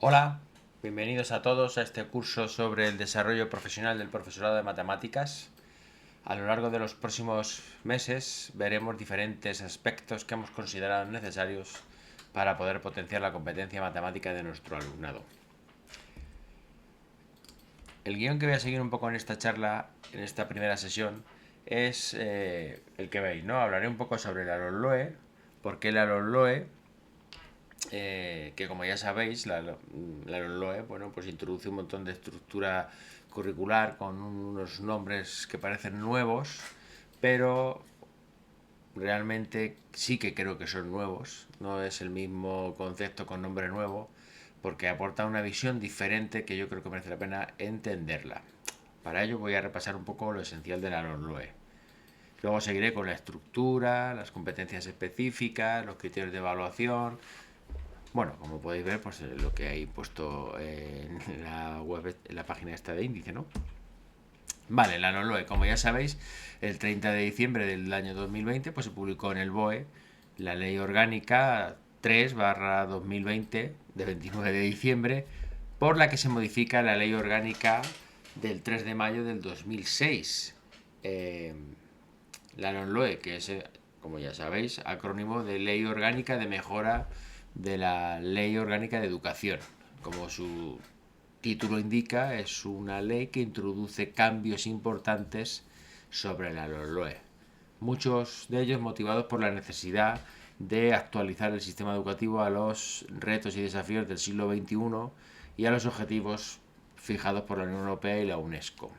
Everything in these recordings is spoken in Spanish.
Hola, bienvenidos a todos a este curso sobre el desarrollo profesional del profesorado de matemáticas. A lo largo de los próximos meses veremos diferentes aspectos que hemos considerado necesarios para poder potenciar la competencia matemática de nuestro alumnado. El guión que voy a seguir un poco en esta charla, en esta primera sesión, es el que veis, ¿no? Hablaré un poco sobre el Alonloe, porque el Alonloe que como ya sabéis, la LOE, bueno, pues introduce un montón de estructura curricular con unos nombres que parecen nuevos, pero realmente sí que creo que son nuevos, no es el mismo concepto con nombre nuevo, porque aporta una visión diferente que yo creo que merece la pena entenderla. Para ello voy a repasar un poco lo esencial de la LOE. Luego seguiré con la estructura, las competencias específicas, los criterios de evaluación. Bueno, como podéis ver, pues lo que hay puesto en la web, en la página esta de índice, ¿no? Vale, la LOLOE, como ya sabéis, el 30 de diciembre del año 2020 pues se publicó en el BOE la Ley Orgánica 3/2020 de 29 de diciembre, por la que se modifica la Ley Orgánica del 3 de mayo del 2006. La LONLOE, que es, como ya sabéis, acrónimo de Ley Orgánica de Mejora de la Ley Orgánica de Educación. Como su título indica, es una ley que introduce cambios importantes sobre la LOLOE. Muchos de ellos motivados por la necesidad de actualizar el sistema educativo a los retos y desafíos del siglo XXI y a los objetivos fijados por la Unión Europea y la UNESCO.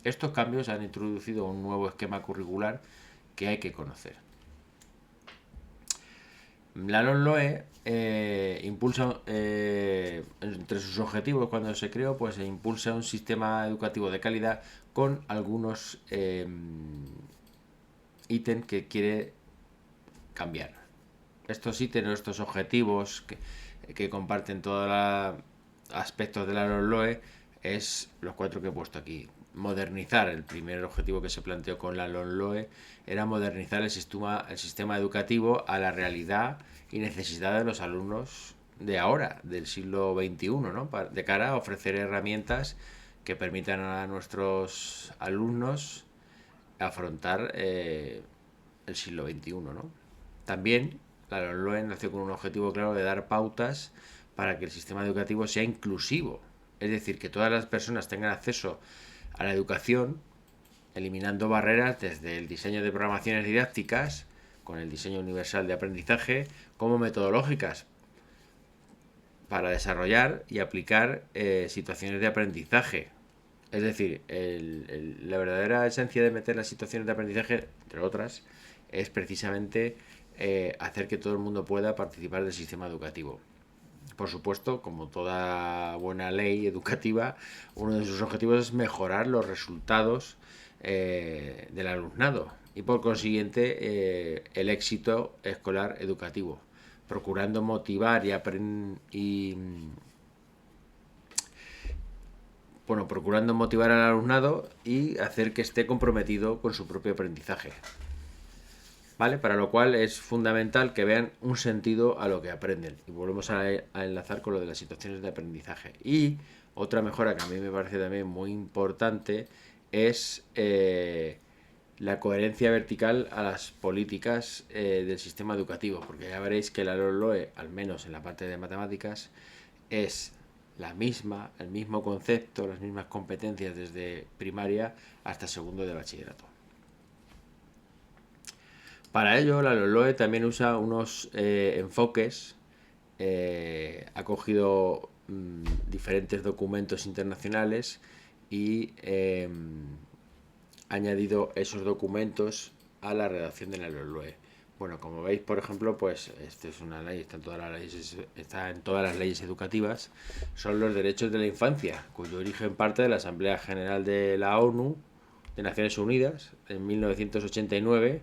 Estos cambios han introducido un nuevo esquema curricular que hay que conocer. La LOMLOE impulsa, entre sus objetivos cuando se creó, pues impulsa un sistema educativo de calidad con algunos ítems que quiere cambiar. Estos ítems, estos objetivos que comparten todos los aspectos de la LOMLOE es los cuatro que he puesto aquí. Modernizar, el primer objetivo que se planteó con la LOMLOE era modernizar el sistema educativo a la realidad y necesidad de los alumnos de ahora, del siglo XXI, ¿no? De cara a ofrecer herramientas que permitan a nuestros alumnos afrontar el siglo XXI, ¿no? También la LOE nació con un objetivo claro de dar pautas para que el sistema educativo sea inclusivo, es decir, que todas las personas tengan acceso a la educación, eliminando barreras desde el diseño de programaciones didácticas, con el diseño universal de aprendizaje, como metodológicas para desarrollar y aplicar situaciones de aprendizaje. Es decir, la verdadera esencia de meter las situaciones de aprendizaje, entre otras, es precisamente hacer que todo el mundo pueda participar del sistema educativo. Por supuesto, como toda buena ley educativa, uno de sus objetivos es mejorar los resultados del alumnado y por consiguiente el éxito escolar educativo, procurando motivar procurando motivar al alumnado y hacer que esté comprometido con su propio aprendizaje. ¿Vale? Para lo cual es fundamental que vean un sentido a lo que aprenden. Y volvemos a enlazar con lo de las situaciones de aprendizaje. Y otra mejora que a mí me parece también muy importante es la coherencia vertical a las políticas del sistema educativo. Porque ya veréis que la LOE, al menos en la parte de matemáticas, es la misma, el mismo concepto, las mismas competencias desde primaria hasta segundo de bachillerato. Para ello, la LOLOE también usa unos enfoques, ha cogido diferentes documentos internacionales y ha añadido esos documentos a la redacción de la LOLOE. Bueno, como veis, por ejemplo, pues esto es una ley, está en todas las leyes educativas, son los derechos de la infancia, cuyo origen parte de la Asamblea General de la ONU, de Naciones Unidas, en 1989,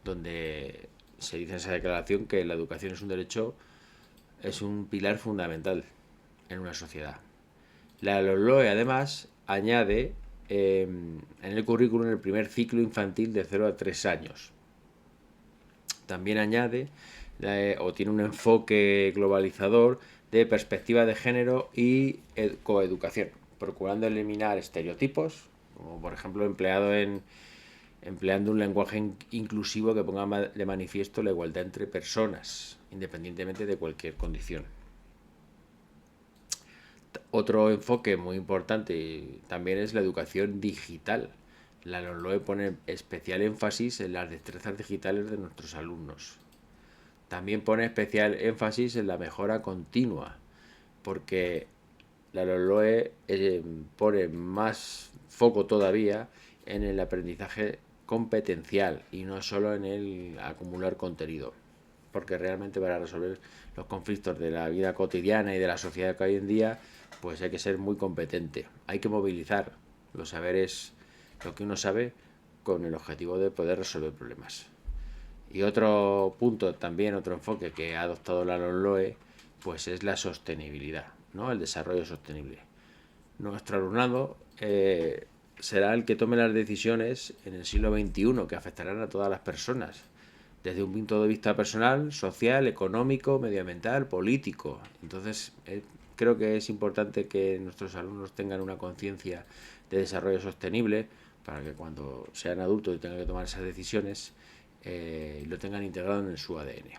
donde se dice en esa declaración que la educación es un derecho, es un pilar fundamental en una sociedad. La LOLOE además añade en el currículum el primer ciclo infantil de 0 a 3 años. También añade o tiene un enfoque globalizador de perspectiva de género y coeducación, procurando eliminar estereotipos, como por ejemplo empleando un lenguaje inclusivo que ponga de manifiesto la igualdad entre personas, independientemente de cualquier condición. Otro enfoque muy importante también es la educación digital. La LOE pone especial énfasis en las destrezas digitales de nuestros alumnos. También pone especial énfasis en la mejora continua, porque la LOE pone más foco todavía en el aprendizaje competencial y no solo en el acumular contenido, porque realmente para resolver los conflictos de la vida cotidiana y de la sociedad que hay en día, pues hay que ser muy competente, hay que movilizar los saberes, lo que uno sabe, con el objetivo de poder resolver problemas. Y otro punto también, otro enfoque que ha adoptado la LOE, pues es la sostenibilidad, ¿no? El desarrollo sostenible. Nuestro alumnado será el que tome las decisiones en el siglo XXI que afectarán a todas las personas, desde un punto de vista personal, social, económico, medioambiental, político. Entonces, creo que es importante que nuestros alumnos tengan una conciencia de desarrollo sostenible para que cuando sean adultos y tengan que tomar esas decisiones, lo tengan integrado en su ADN.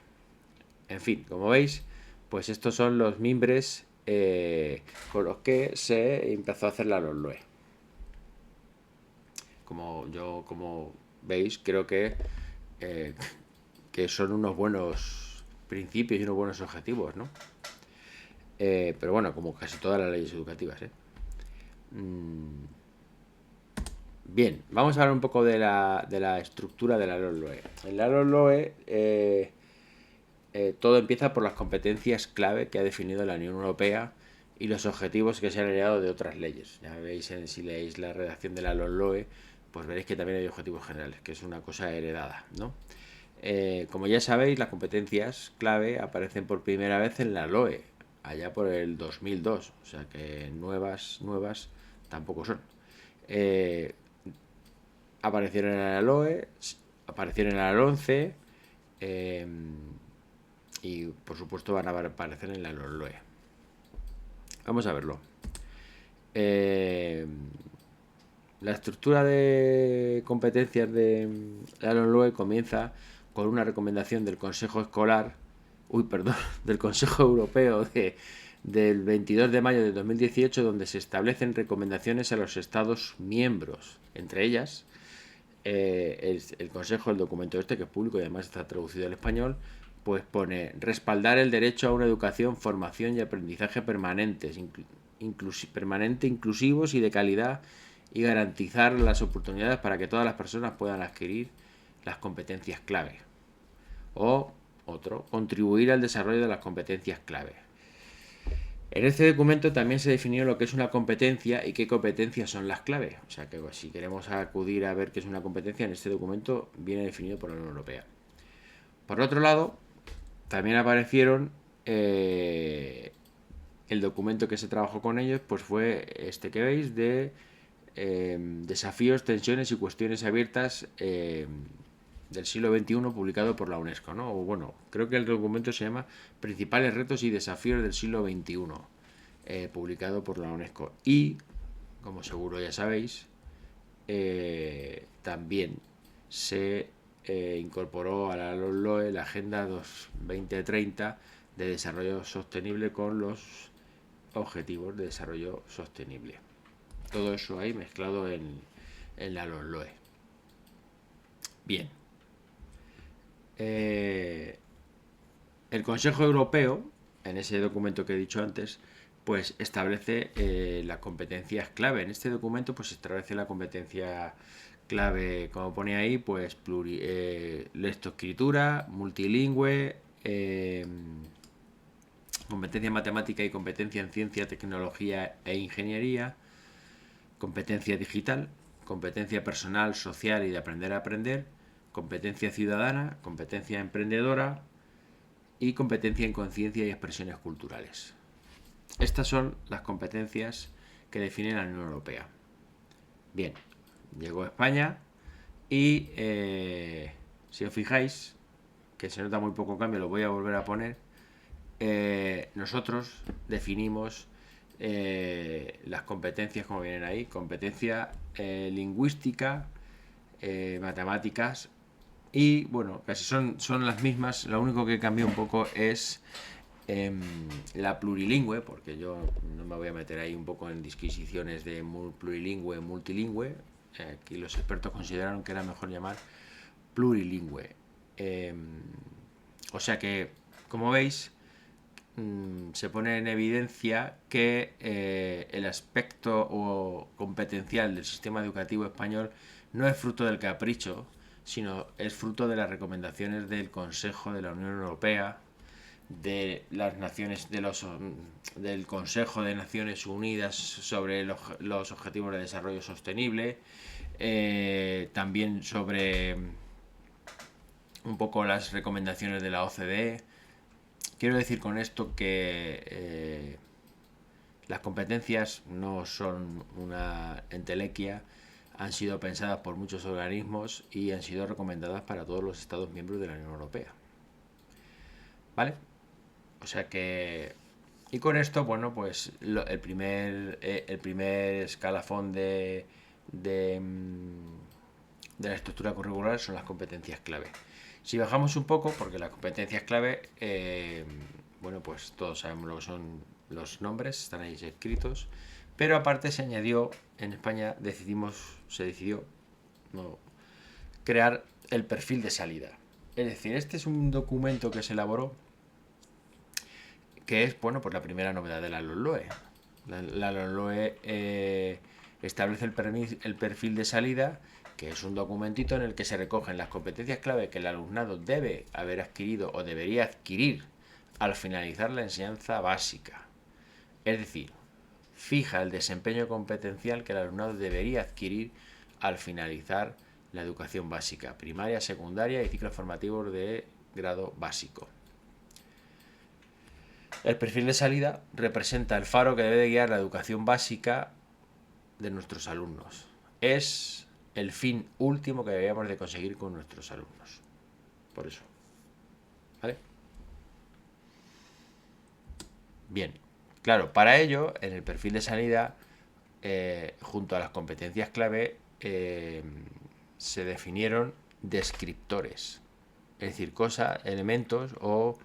En fin, como veis, pues estos son los mimbres con los que se empezó a hacer la LOE. Como veis, creo que son unos buenos principios y unos buenos objetivos, ¿no? Pero bueno, como casi todas las leyes educativas, ¿eh? Bien, vamos a hablar un poco de la estructura de la LOE. En la LOE todo empieza por las competencias clave que ha definido la Unión Europea y los objetivos que se han heredado de otras leyes. Ya veis, si leéis la redacción de la LOE, pues veréis que también hay objetivos generales, que es una cosa heredada, ¿no? Como ya sabéis, las competencias clave aparecen por primera vez en la LOE, allá por el 2002, o sea que nuevas tampoco son. Aparecieron en la LOE, aparecieron en la LONCE y por supuesto van a aparecer en la LOE. Vamos a verlo. La estructura de competencias de la LOE comienza con una recomendación del Consejo Escolar, del Consejo Europeo del 22 de mayo de 2018, donde se establecen recomendaciones a los Estados miembros. Entre ellas, el Consejo, el documento este, que es público y además está traducido al español, pues pone respaldar el derecho a una educación, formación y aprendizaje permanentes, inclusivos y de calidad, y garantizar las oportunidades para que todas las personas puedan adquirir las competencias clave. O otro, contribuir al desarrollo de las competencias clave. En este documento también se definió lo que es una competencia y qué competencias son las claves. O sea que si queremos acudir a ver qué es una competencia, en este documento viene definido por la Unión Europea. Por otro lado, también aparecieron el documento que se trabajó con ellos, pues fue este que veis de desafíos, tensiones y cuestiones abiertas del siglo XXI, publicado por la UNESCO, ¿no? O bueno, creo que el documento se llama Principales retos y desafíos del siglo XXI, publicado por la UNESCO. Y, como seguro ya sabéis, también se incorporó a la LOE la Agenda 2030 de Desarrollo Sostenible con los Objetivos de Desarrollo Sostenible. Todo eso ahí mezclado en la LOE. Bien. El Consejo Europeo, en ese documento que he dicho antes, pues establece las competencias clave. En este documento pues establece la competencia clave, como pone ahí, pues lectoescritura, multilingüe, competencia matemática y competencia en ciencia, tecnología e ingeniería, competencia digital, competencia personal, social y de aprender a aprender, competencia ciudadana, competencia emprendedora y competencia en conciencia y expresiones culturales. Estas son las competencias que define la Unión Europea. Bien, llegó a España y si os fijáis, que se nota muy poco cambio, lo voy a volver a poner. nosotros definimos las competencias como vienen ahí: competencia lingüística, matemáticas, y bueno, casi son las mismas. Lo único que cambia un poco es la plurilingüe, porque yo no me voy a meter ahí un poco en disquisiciones de plurilingüe, multilingüe. Aquí los expertos consideraron que era mejor llamar plurilingüe. O sea que, como veis, se pone en evidencia que el aspecto competencial del sistema educativo español no es fruto del capricho, sino es fruto de las recomendaciones del Consejo de la Unión Europea, de las naciones, del Consejo de Naciones Unidas sobre los Objetivos de Desarrollo Sostenible, también sobre un poco las recomendaciones de la OCDE. Quiero decir con esto que las competencias no son una entelequia, han sido pensadas por muchos organismos y han sido recomendadas para todos los Estados miembros de la Unión Europea. ¿Vale? O sea que... Y con esto, bueno, pues el primer escalafón de la estructura curricular son las competencias clave. Si bajamos un poco, porque las competencias clave, bueno, pues todos sabemos lo que son los nombres, están ahí escritos, pero aparte se añadió, en España se decidió crear el perfil de salida. Es decir, este es un documento que se elaboró, que es, bueno, pues la primera novedad de la LOMLOE. La LOMLOE establece el perfil de salida, que es un documentito en el que se recogen las competencias clave que el alumnado debe haber adquirido o debería adquirir al finalizar la enseñanza básica. Es decir, fija el desempeño competencial que el alumnado debería adquirir al finalizar la educación básica, primaria, secundaria y ciclos formativos de grado básico. El perfil de salida representa el faro que debe de guiar la educación básica de nuestros alumnos. Es el fin último que deberíamos de conseguir con nuestros alumnos. Por eso. ¿Vale? Bien. Claro, para ello, en el perfil de salida, junto a las competencias clave, se definieron descriptores. Es decir, elementos o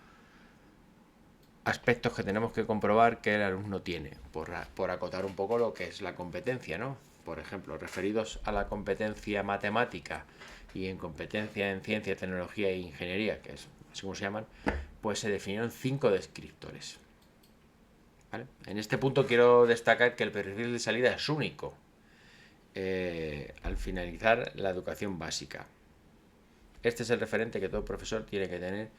aspectos que tenemos que comprobar que el alumno tiene, por acotar un poco lo que es la competencia, ¿no? Por ejemplo, referidos a la competencia matemática y en competencia en ciencia, tecnología e ingeniería, que es así como se llaman, pues se definieron 5 descriptores. ¿Vale? En este punto quiero destacar que el perfil de salida es único al finalizar la educación básica. Este es el referente que todo profesor tiene que tener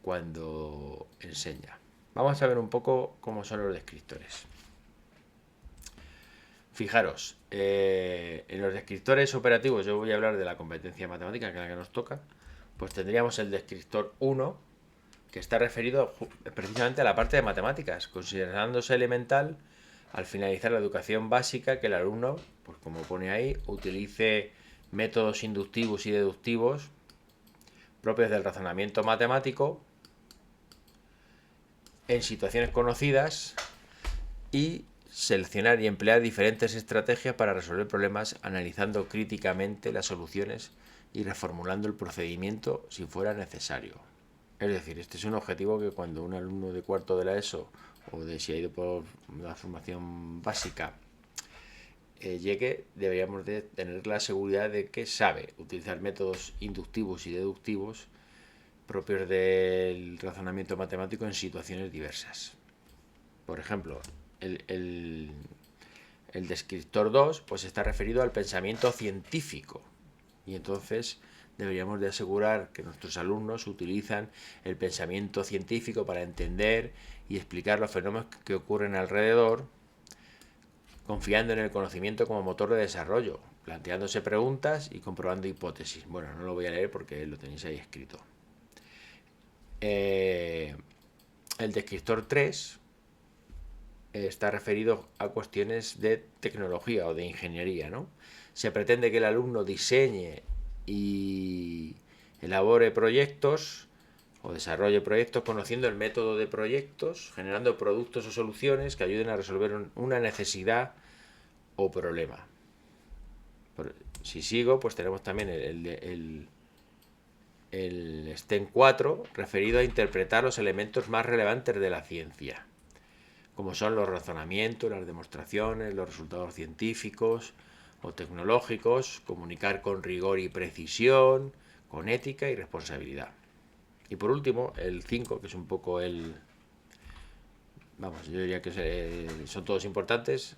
cuando enseña. Vamos a ver un poco cómo son los descriptores. Fijaros, en los descriptores operativos, yo voy a hablar de la competencia matemática, que es la que nos toca, pues tendríamos el descriptor 1, que está referido precisamente a la parte de matemáticas, considerándose elemental al finalizar la educación básica que el alumno, pues como pone ahí, utilice métodos inductivos y deductivos propios del razonamiento matemático en situaciones conocidas y seleccionar y emplear diferentes estrategias para resolver problemas analizando críticamente las soluciones y reformulando el procedimiento si fuera necesario. Es decir, este es un objetivo que cuando un alumno de cuarto de la ESO o de si ha ido por la formación básica llegue, deberíamos de tener la seguridad de que sabe utilizar métodos inductivos y deductivos propios del razonamiento matemático en situaciones diversas. Por ejemplo, el descriptor 2 pues está referido al pensamiento científico, y entonces deberíamos de asegurar que nuestros alumnos utilizan el pensamiento científico para entender y explicar los fenómenos que ocurren alrededor, confiando en el conocimiento como motor de desarrollo, planteándose preguntas y comprobando hipótesis. Bueno, no lo voy a leer porque lo tenéis ahí escrito. El descriptor 3 está referido a cuestiones de tecnología o de ingeniería, ¿no? Se pretende que el alumno diseñe y elabore proyectos o desarrolle proyectos conociendo el método de proyectos, generando productos o soluciones que ayuden a resolver una necesidad o problema. Si sigo, pues tenemos también el STEM 4, referido a interpretar los elementos más relevantes de la ciencia, como son los razonamientos, las demostraciones, los resultados científicos o tecnológicos, comunicar con rigor y precisión, con ética y responsabilidad. Y por último, el 5, que es un poco vamos, yo diría que son todos importantes.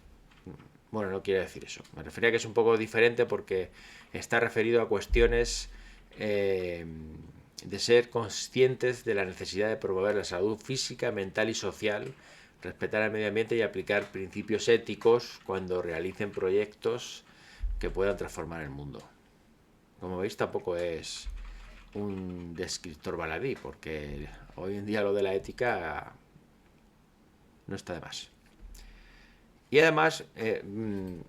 Bueno, no quiero decir eso. Me refería a que es un poco diferente porque está referido a cuestiones de ser conscientes de la necesidad de promover la salud física, mental y social, respetar el medio ambiente y aplicar principios éticos cuando realicen proyectos que puedan transformar el mundo. Como veis, tampoco es un descriptor baladí, porque hoy en día lo de la ética no está de más. Y además, en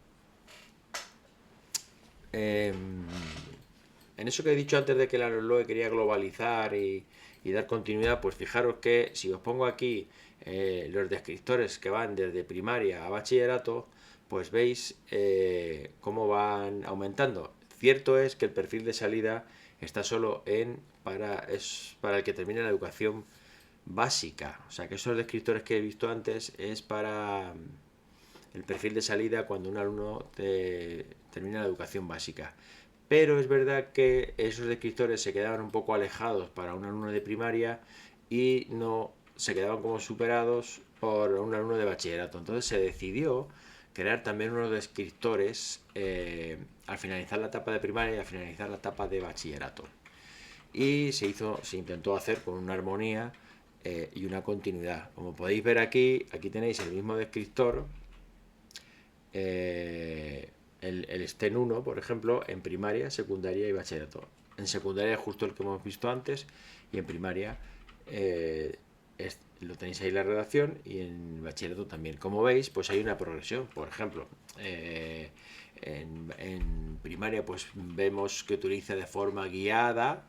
eso que he dicho antes de que la LOE quería globalizar y dar continuidad, pues fijaros que si os pongo aquí los descriptores que van desde primaria a bachillerato, pues veis cómo van aumentando. Cierto es que el perfil de salida está solo es para el que termina la educación básica. O sea que esos descriptores que he visto antes es para el perfil de salida cuando un alumno termina la educación básica. Pero es verdad que esos descriptores se quedaban un poco alejados para un alumno de primaria y no se quedaban como superados por un alumno de bachillerato. Entonces se decidió crear también unos descriptores al finalizar la etapa de primaria y al finalizar la etapa de bachillerato. Y se intentó hacer con una armonía y una continuidad. Como podéis ver aquí tenéis el mismo descriptor. El STEM 1, por ejemplo, en primaria, secundaria y bachillerato. En secundaria es justo el que hemos visto antes y en primaria lo tenéis ahí la redacción y en bachillerato también. Como veis, pues hay una progresión. Por ejemplo, en primaria pues vemos que utiliza de forma guiada,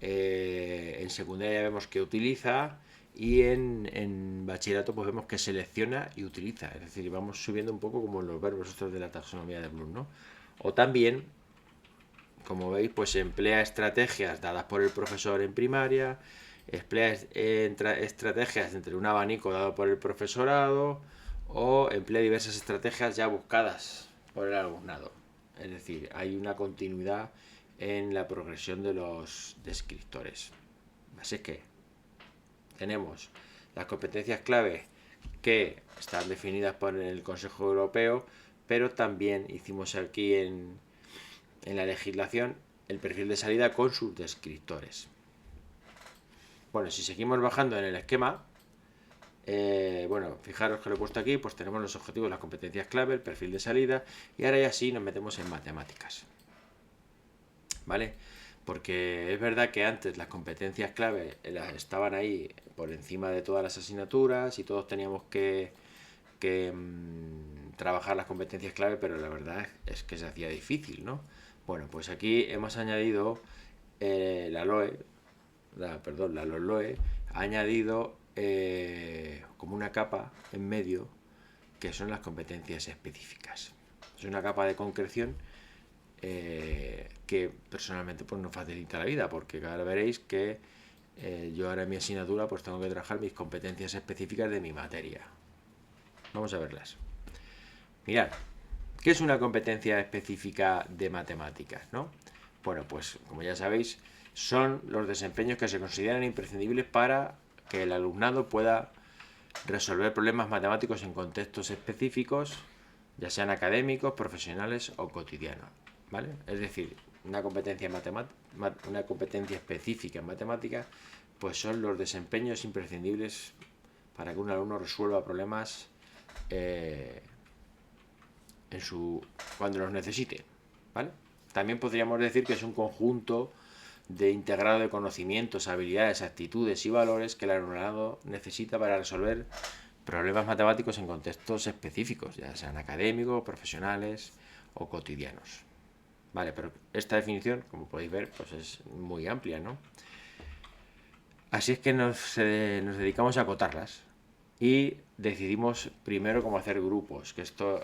en secundaria vemos que utiliza y en bachillerato pues vemos que selecciona y utiliza, es decir, vamos subiendo un poco como los verbos estos de la taxonomía de Bloom, ¿no? O también, como veis, pues emplea estrategias dadas por el profesor en primaria, emplea estrategias entre un abanico dado por el profesorado o emplea diversas estrategias ya buscadas por el alumnado. Es decir, hay una continuidad en la progresión de los descriptores. Así que tenemos las competencias clave que están definidas por el Consejo Europeo, pero también hicimos aquí en la legislación el perfil de salida con sus descriptores. Bueno, si seguimos bajando en el esquema, bueno, fijaros que lo he puesto aquí, pues tenemos los objetivos, las competencias clave, el perfil de salida, y ahora ya sí nos metemos en matemáticas. ¿Vale? Porque es verdad que antes las competencias clave estaban ahí por encima de todas las asignaturas y todos teníamos que trabajar las competencias clave, pero la verdad es que se hacía difícil, ¿no? Bueno, pues aquí hemos añadido la LOE ha añadido como una capa en medio que son las competencias específicas. Es una capa de concreción que personalmente pues nos facilita la vida, porque ahora veréis que yo ahora en mi asignatura pues tengo que trabajar mis competencias específicas de mi materia. Vamos a verlas. Mirad, ¿qué es una competencia específica de matemáticas, no? Bueno, pues como ya sabéis, son los desempeños que se consideran imprescindibles para que el alumnado pueda resolver problemas matemáticos en contextos específicos, ya sean académicos, profesionales o cotidianos, ¿vale? Es decir, una competencia específica en matemáticas, pues son los desempeños imprescindibles para que un alumno resuelva problemas cuando los necesite, ¿vale? También podríamos decir que es un conjunto de integrado de conocimientos, habilidades, actitudes y valores que el alumnado necesita para resolver problemas matemáticos en contextos específicos, ya sean académicos, profesionales o cotidianos. Vale, pero esta definición, como podéis ver, pues es muy amplia, ¿no? Así es que nos dedicamos a acotarlas y decidimos primero cómo hacer grupos, que esto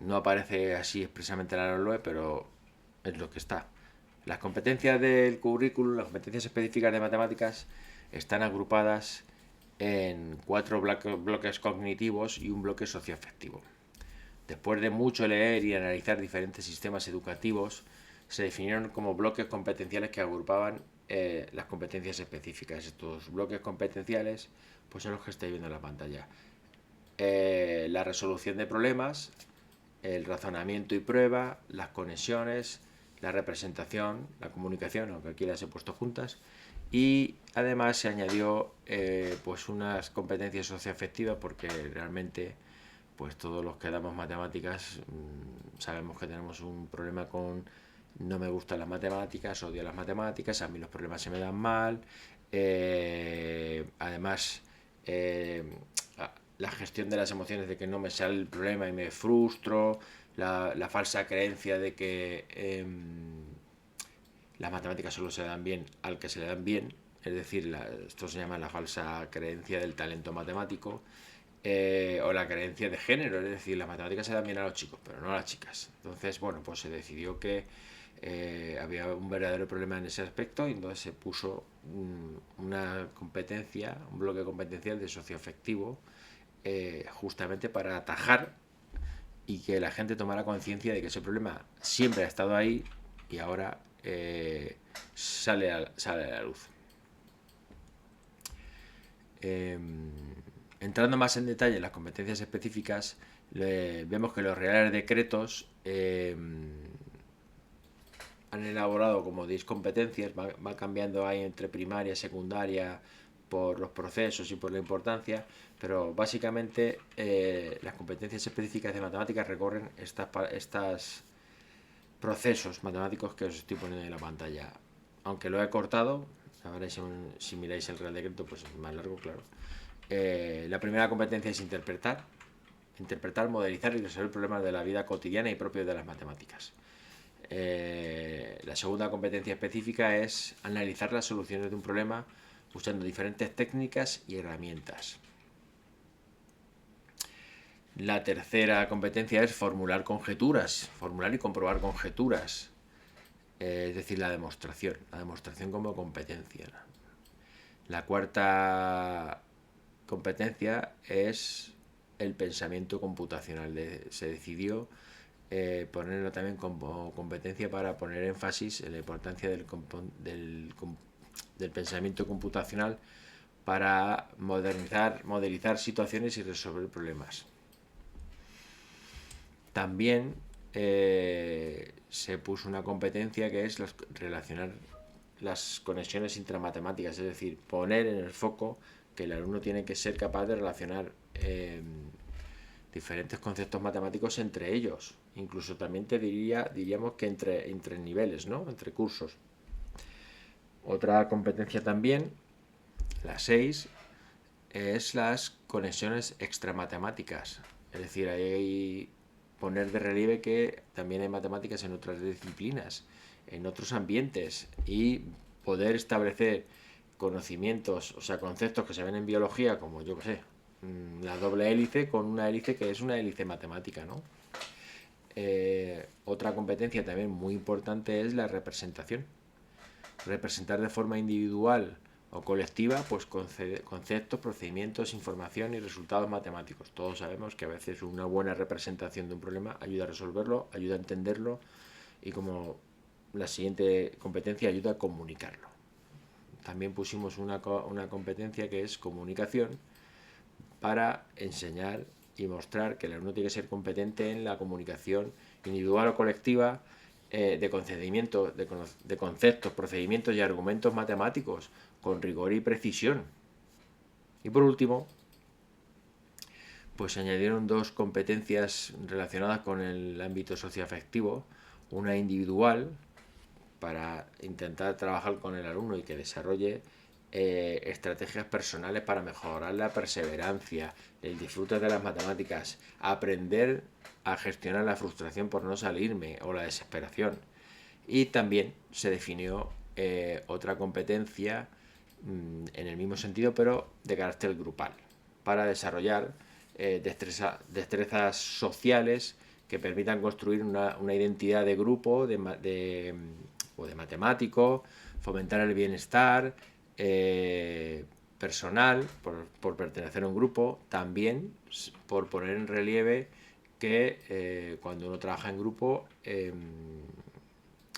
no aparece así expresamente en la LOE, pero es lo que está. Las competencias del currículum, las competencias específicas de matemáticas, están agrupadas en 4 bloques cognitivos y un bloque socioafectivo. Después de mucho leer y analizar diferentes sistemas educativos, se definieron como bloques competenciales que agrupaban las competencias específicas. Estos bloques competenciales pues son los que estáis viendo en la pantalla. La resolución de problemas, el razonamiento y prueba, las conexiones, la representación, la comunicación, aunque aquí las he puesto juntas, y además se añadió pues unas competencias socioafectivas porque realmente pues todos los que damos matemáticas sabemos que tenemos un problema con no me gustan las matemáticas, odio las matemáticas, a mí los problemas se me dan mal, además eh, la gestión de las emociones de que no me sale el problema y me frustro, la falsa creencia de que las matemáticas solo se dan bien al que se le dan bien, es decir, esto se llama la falsa creencia del talento matemático, o la creencia de género, es decir, las matemáticas se dan bien a los chicos, pero no a las chicas. Entonces, bueno, pues se decidió que había un verdadero problema en ese aspecto y entonces se puso una competencia, un bloque competencial de socioafectivo, justamente para atajar y que la gente tomara conciencia de que ese problema siempre ha estado ahí y ahora sale a la luz. Entrando más en detalle en las competencias específicas, vemos que los reales decretos han elaborado como 10 competencias, va cambiando ahí entre primaria, secundaria, por los procesos y por la importancia, pero básicamente las competencias específicas de matemáticas recorren estas procesos matemáticos que os estoy poniendo en la pantalla. Aunque lo he cortado, ahora si miráis el Real Decreto, pues es más largo, claro. La primera competencia es interpretar, modelizar y resolver problemas de la vida cotidiana y propios de las matemáticas. La segunda competencia específica es analizar las soluciones de un problema usando diferentes técnicas y herramientas. La tercera competencia es formular conjeturas, formular y comprobar conjeturas, es decir, la demostración como competencia. La cuarta competencia es el pensamiento computacional. Se decidió ponerlo también como competencia para poner énfasis en la importancia del pensamiento computacional para modelizar situaciones y resolver problemas. También se puso una competencia que es relacionar las conexiones intramatemáticas, es decir, poner en el foco que el alumno tiene que ser capaz de relacionar diferentes conceptos matemáticos entre ellos. Incluso también diríamos que entre niveles, ¿no? Entre cursos. Otra competencia también, la 6, es las conexiones extramatemáticas. Es decir, hay poner de relieve que también hay matemáticas en otras disciplinas, en otros ambientes, y poder establecer conocimientos, o sea, conceptos que se ven en biología, como yo que sé, la doble hélice con una hélice que es una hélice matemática, ¿no? Otra competencia también muy importante es la representación. Representar de forma individual o colectiva pues conceptos, procedimientos, información y resultados matemáticos. Todos sabemos que a veces una buena representación de un problema ayuda a resolverlo, ayuda a entenderlo y como la siguiente competencia ayuda a comunicarlo. También pusimos una competencia que es comunicación para enseñar y mostrar que el alumno tiene que ser competente en la comunicación individual o colectiva de conceptos, procedimientos y argumentos matemáticos con rigor y precisión. Y por último, pues se añadieron 2 competencias relacionadas con el ámbito socioafectivo, una individual para intentar trabajar con el alumno y que desarrolle estrategias personales para mejorar la perseverancia, el disfrute de las matemáticas, aprender a gestionar la frustración por no salirme o la desesperación. Y también se definió otra competencia en el mismo sentido, pero de carácter grupal, para desarrollar destrezas sociales que permitan construir una identidad de grupo o de matemático, fomentar el bienestar personal por pertenecer a un grupo, también por poner en relieve que cuando uno trabaja en grupo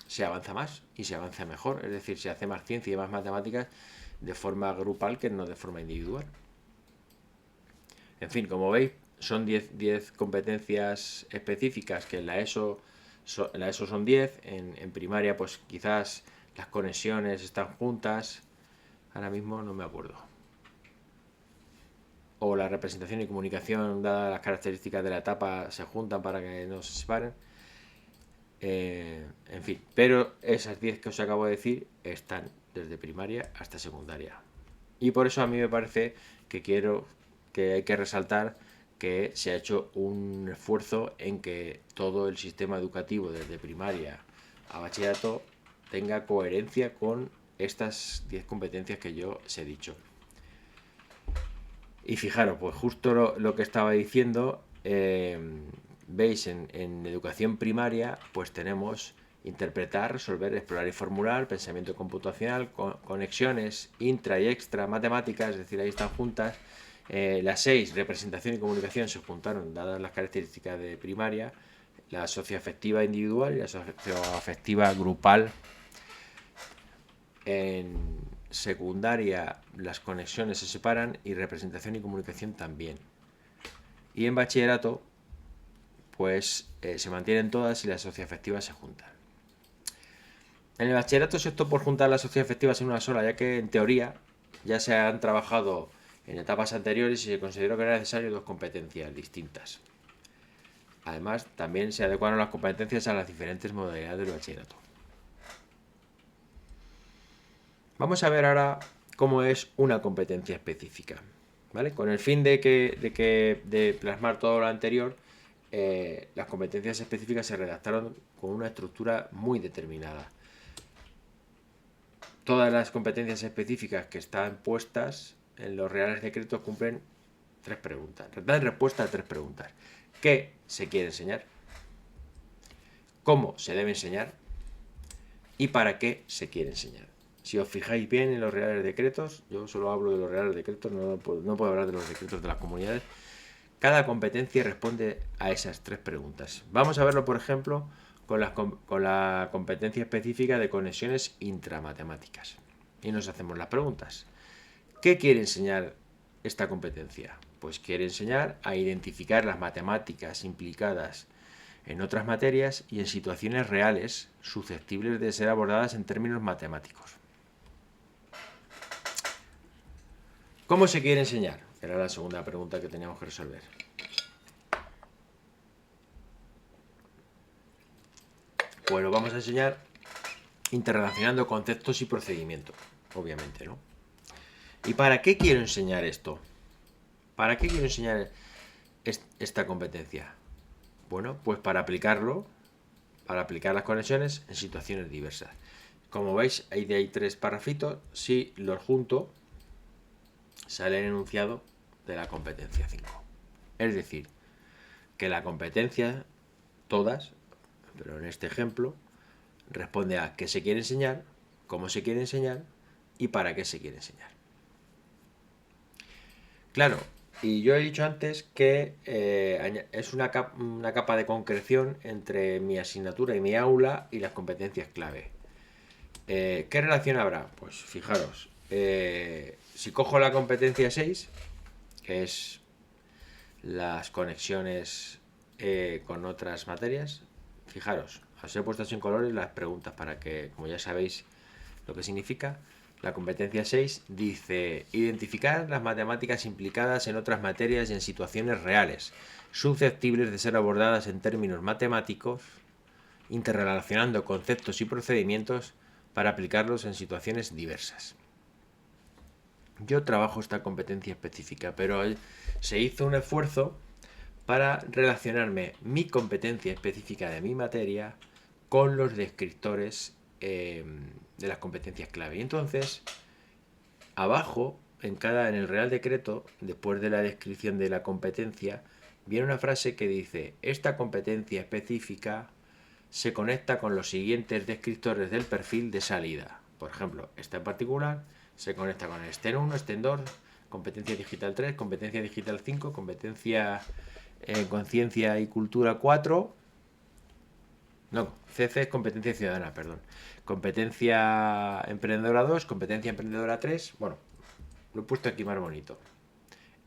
se avanza más y se avanza mejor, es decir, se hace más ciencia y más matemáticas de forma grupal que no de forma individual. En fin, como veis, son 10 competencias específicas que en la ESO son 10, en primaria pues quizás las conexiones están juntas, ahora mismo no me acuerdo. O la representación y comunicación, dadas las características de la etapa, se juntan para que no se separen. En fin, pero esas 10 que os acabo de decir están desde primaria hasta secundaria. Y por eso a mí me parece que hay que resaltar que se ha hecho un esfuerzo en que todo el sistema educativo desde primaria a bachillerato tenga coherencia con estas 10 competencias que yo os he dicho. Y fijaros, pues justo lo que estaba diciendo, veis en educación primaria, pues tenemos interpretar, resolver, explorar y formular, pensamiento computacional, conexiones intra y extra, matemáticas, es decir, ahí están juntas. Las 6, representación y comunicación, se juntaron, dadas las características de primaria, la socioafectiva individual y la socioafectiva grupal. En secundaria las conexiones se separan y representación y comunicación también. Y en bachillerato, pues se mantienen todas y las socioafectivas se juntan. En el bachillerato se optó por juntar las socioafectivas en una sola, ya que en teoría ya se han trabajado en etapas anteriores y se consideró que era necesario 2 competencias distintas. Además, también se adecuaron las competencias a las diferentes modalidades del bachillerato. Vamos a ver ahora cómo es una competencia específica, ¿vale? Con el fin de plasmar todo lo anterior, las competencias específicas se redactaron con una estructura muy determinada. Todas las competencias específicas que están puestas en los reales decretos cumplen 3 preguntas. Dan respuesta a 3 preguntas. ¿Qué se quiere enseñar? ¿Cómo se debe enseñar? ¿Y para qué se quiere enseñar? Si os fijáis bien en los reales decretos, yo solo hablo de los reales decretos, no puedo hablar de los decretos de las comunidades. Cada competencia responde a esas 3 preguntas. Vamos a verlo, por ejemplo, con la competencia específica de conexiones intramatemáticas. Y nos hacemos las preguntas. ¿Qué quiere enseñar esta competencia? Pues quiere enseñar a identificar las matemáticas implicadas en otras materias y en situaciones reales susceptibles de ser abordadas en términos matemáticos. ¿Cómo se quiere enseñar? Era la segunda pregunta que teníamos que resolver. Pues lo vamos a enseñar interrelacionando conceptos y procedimientos, obviamente, ¿no? ¿Y para qué quiero enseñar esto? ¿Para qué quiero enseñar esta competencia? Bueno, pues para aplicar las conexiones en situaciones diversas. Como veis, hay 3 parrafitos. Si los junto, sale el enunciado de la competencia 5. Es decir, que la competencia, todas, pero en este ejemplo, responde a qué se quiere enseñar, cómo se quiere enseñar y para qué se quiere enseñar. Claro, y yo he dicho antes que es una capa de concreción entre mi asignatura y mi aula y las competencias clave. ¿Qué relación habrá? Pues fijaros, si cojo la competencia 6, que es las conexiones con otras materias, fijaros, os he puesto sin colores las preguntas para que, como ya sabéis lo que significa. La competencia 6 dice: identificar las matemáticas implicadas en otras materias y en situaciones reales, susceptibles de ser abordadas en términos matemáticos, interrelacionando conceptos y procedimientos para aplicarlos en situaciones diversas. Yo trabajo esta competencia específica, pero se hizo un esfuerzo para relacionarme mi competencia específica de mi materia con los descriptores de las competencias clave. Y entonces, abajo, en el Real Decreto, después de la descripción de la competencia, viene una frase que dice: esta competencia específica se conecta con los siguientes descriptores del perfil de salida. Por ejemplo, esta en particular se conecta con el STEM 1, STEM 2, competencia digital 3, competencia digital 5, competencia conciencia y cultura 4. No, CC es competencia ciudadana, perdón. Competencia emprendedora 2, competencia emprendedora 3. Bueno, lo he puesto aquí más bonito.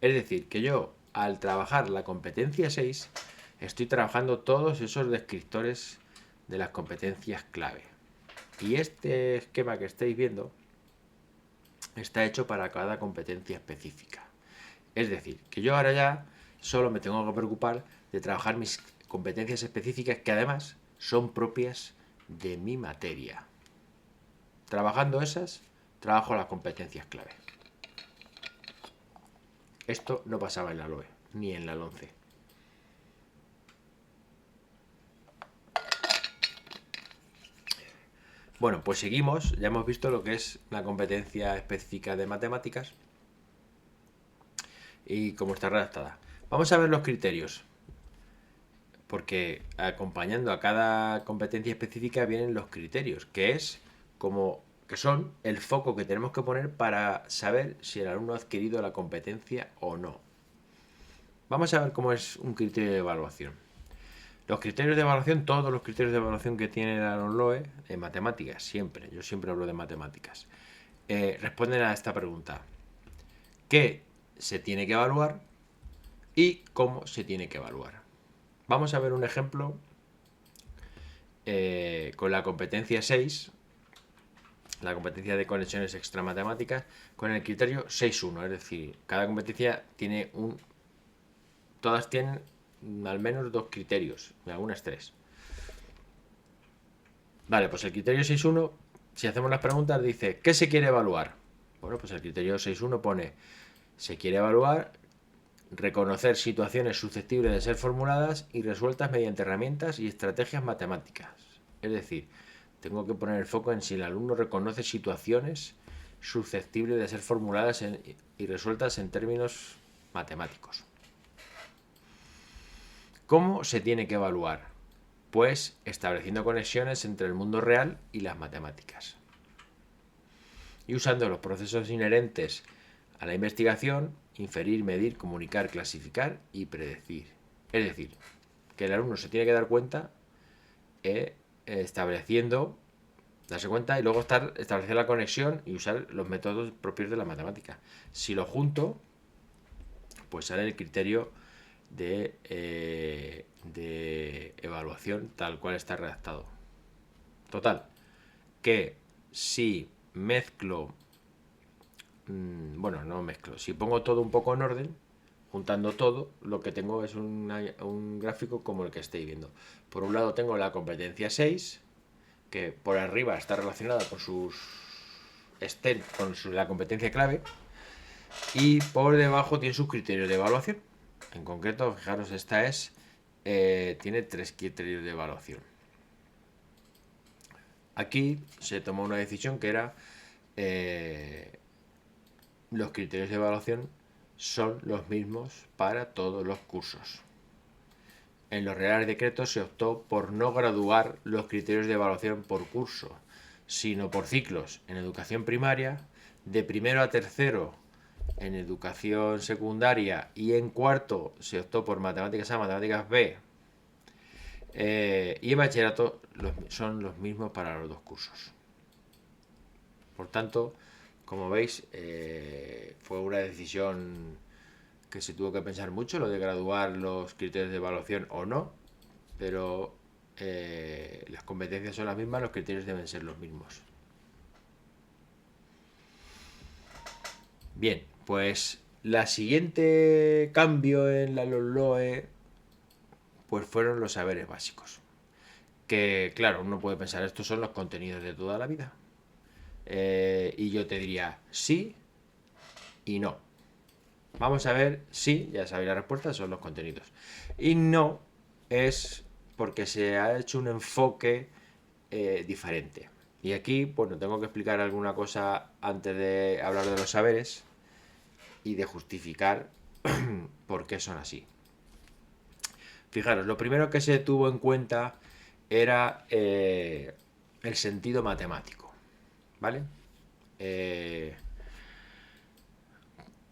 Es decir, que yo, al trabajar la competencia 6, estoy trabajando todos esos descriptores de las competencias clave. Y este esquema que estáis viendo está hecho para cada competencia específica. Es decir, que yo ahora ya solo me tengo que preocupar de trabajar mis competencias específicas, que además son propias de mi materia. Trabajando esas, trabajo las competencias clave. Esto no pasaba en la LOE, ni en la LONCE. Bueno, pues seguimos. Ya hemos visto lo que es la competencia específica de matemáticas y cómo está redactada. Vamos a ver los criterios, porque acompañando a cada competencia específica vienen los criterios, que son el foco que tenemos que poner para saber si el alumno ha adquirido la competencia o no. Vamos a ver cómo es un criterio de evaluación. Los criterios de evaluación, todos los criterios de evaluación que tiene la LOE, en matemáticas, siempre, yo siempre hablo de matemáticas, responden a esta pregunta: ¿qué se tiene que evaluar y cómo se tiene que evaluar? Vamos a ver un ejemplo con la competencia 6, la competencia de conexiones extramatemáticas, con el criterio 6.1, es decir, cada competencia tiene todas tienen al menos 2 criterios, y algunas 3. Vale, pues el criterio 6.1, si hacemos las preguntas, dice: ¿qué se quiere evaluar? Bueno, pues el criterio 6.1 pone: se quiere evaluar reconocer situaciones susceptibles de ser formuladas y resueltas mediante herramientas y estrategias matemáticas. Es decir, tengo que poner el foco en si el alumno reconoce situaciones susceptibles de ser formuladas y resueltas en términos matemáticos. ¿Cómo se tiene que evaluar? Pues estableciendo conexiones entre el mundo real y las matemáticas. Y usando los procesos inherentes a la investigación: inferir, medir, comunicar, clasificar y predecir. Es decir, que el alumno se tiene que dar cuenta darse cuenta y luego establecer la conexión y usar los métodos propios de la matemática. Si lo junto, pues sale el criterio de evaluación tal cual está redactado. Total, que si mezclo, si pongo todo un poco en orden, juntando todo, lo que tengo es un gráfico como el que estáis viendo. Por un lado tengo la competencia 6, que por arriba está relacionada con la competencia clave, y por debajo tiene sus criterios de evaluación. En concreto, fijaros, esta tiene 3 criterios de evaluación. Aquí se tomó una decisión que era los criterios de evaluación son los mismos para todos los cursos. En los reales decretos se optó por no graduar los criterios de evaluación por curso, sino por ciclos en educación primaria, de primero a tercero en educación secundaria, y en cuarto se optó por matemáticas A, matemáticas B, y en bachillerato son los mismos para los 2 cursos. Por tanto, como veis, fue una decisión que se tuvo que pensar mucho, lo de graduar los criterios de evaluación o no, pero las competencias son las mismas, los criterios deben ser los mismos. Bien, pues la siguiente cambio en la LOE pues fueron los saberes básicos. Que claro, uno puede pensar, estos son los contenidos de toda la vida. Y yo te diría sí y no. Vamos a ver, sí, ya sabéis la respuesta, son los contenidos. Y no es porque se ha hecho un enfoque diferente. Y aquí, bueno, tengo que explicar alguna cosa antes de hablar de los saberes y de justificar por qué son así. Fijaros, lo primero que se tuvo en cuenta era el sentido matemático, ¿vale? Eh,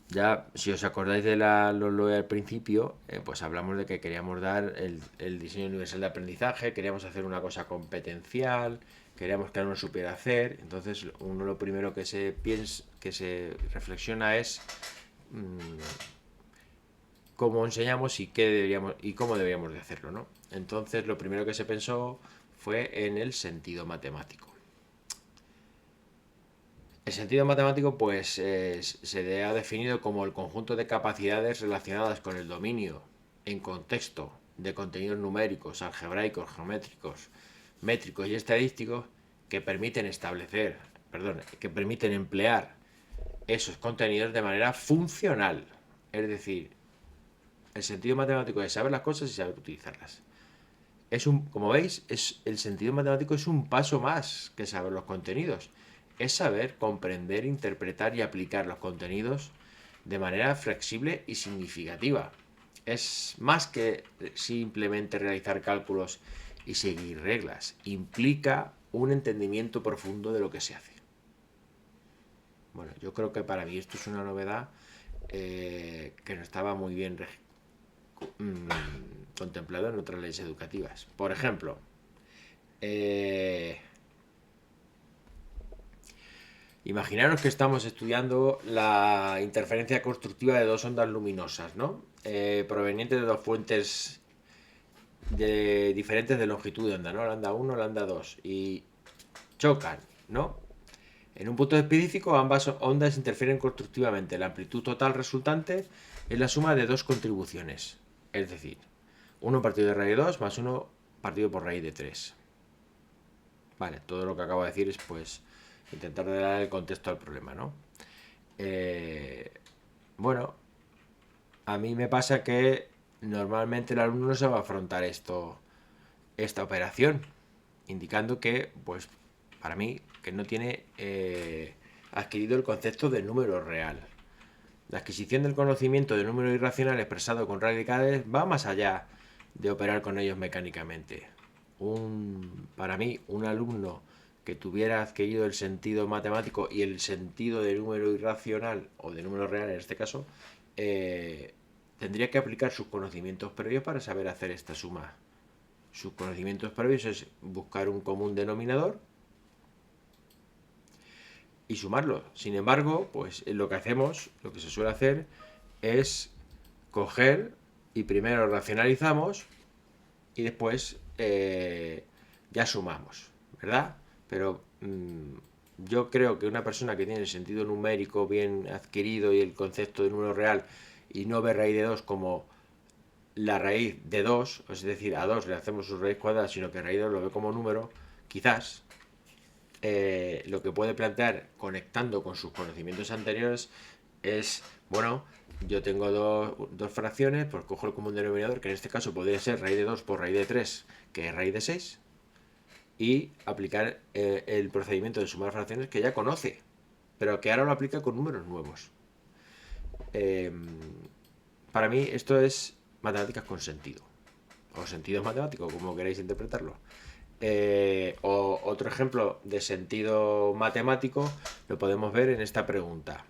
ya, si os acordáis de lo al principio, pues hablamos de que queríamos dar el diseño universal de aprendizaje, queríamos hacer una cosa competencial, queríamos que uno supiera hacer. Entonces, uno lo primero que se piensa, que se reflexiona es cómo enseñamos y qué deberíamos y cómo deberíamos de hacerlo, ¿no? Entonces, lo primero que se pensó fue en el sentido matemático. El sentido matemático, pues, se ha definido como el conjunto de capacidades relacionadas con el dominio en contexto de contenidos numéricos, algebraicos, geométricos, métricos y estadísticos que permiten que permiten emplear esos contenidos de manera funcional. Es decir, el sentido matemático es saber las cosas y saber utilizarlas. Como veis, el sentido matemático es un paso más que saber los contenidos. Es saber comprender, interpretar y aplicar los contenidos de manera flexible y significativa. Es más que simplemente realizar cálculos y seguir reglas. Implica un entendimiento profundo de lo que se hace. Bueno, yo creo que para mí esto es una novedad que no estaba muy bien contemplado en otras leyes educativas. Por ejemplo, imaginaros que estamos estudiando la interferencia constructiva de dos ondas luminosas, ¿no? Provenientes de dos fuentes diferentes de longitud de onda, ¿no? Lambda 1, lambda 2. Y chocan, ¿no? En un punto específico, ambas ondas interfieren constructivamente. La amplitud total resultante es la suma de dos contribuciones. Es decir, 1 partido de raíz de 2 más 1 partido por raíz de 3. Vale, todo lo que acabo de decir es pues intentar dar el contexto al problema, ¿no? Bueno, a mí me pasa que normalmente el alumno no se va a afrontar esta operación, indicando que, pues, para mí, que no tiene adquirido el concepto del número real. La adquisición del conocimiento de número irracional expresado con radicales va más allá de operar con ellos mecánicamente. Para mí, un alumno que tuviera adquirido el sentido matemático y el sentido de número irracional, o de número real en este caso, tendría que aplicar sus conocimientos previos para saber hacer esta suma. Sus conocimientos previos es buscar un común denominador y sumarlo. Sin embargo, pues lo que hacemos, lo que se suele hacer es coger y primero racionalizamos y después ya sumamos, ¿verdad? Pero yo creo que una persona que tiene el sentido numérico bien adquirido y el concepto de número real y no ve raíz de 2 como la raíz de 2, es decir, a 2 le hacemos su raíz cuadrada, sino que raíz de 2 lo ve como número, quizás lo que puede plantear conectando con sus conocimientos anteriores es, bueno, yo tengo dos fracciones, pues cojo el común denominador, que en este caso podría ser raíz de 2 por raíz de 3, que es raíz de 6, y aplicar el procedimiento de sumar fracciones que ya conoce, pero que ahora lo aplica con números nuevos. Para mí esto es matemáticas con sentido, o sentido matemático, como queráis interpretarlo. O otro ejemplo de sentido matemático lo podemos ver en esta pregunta.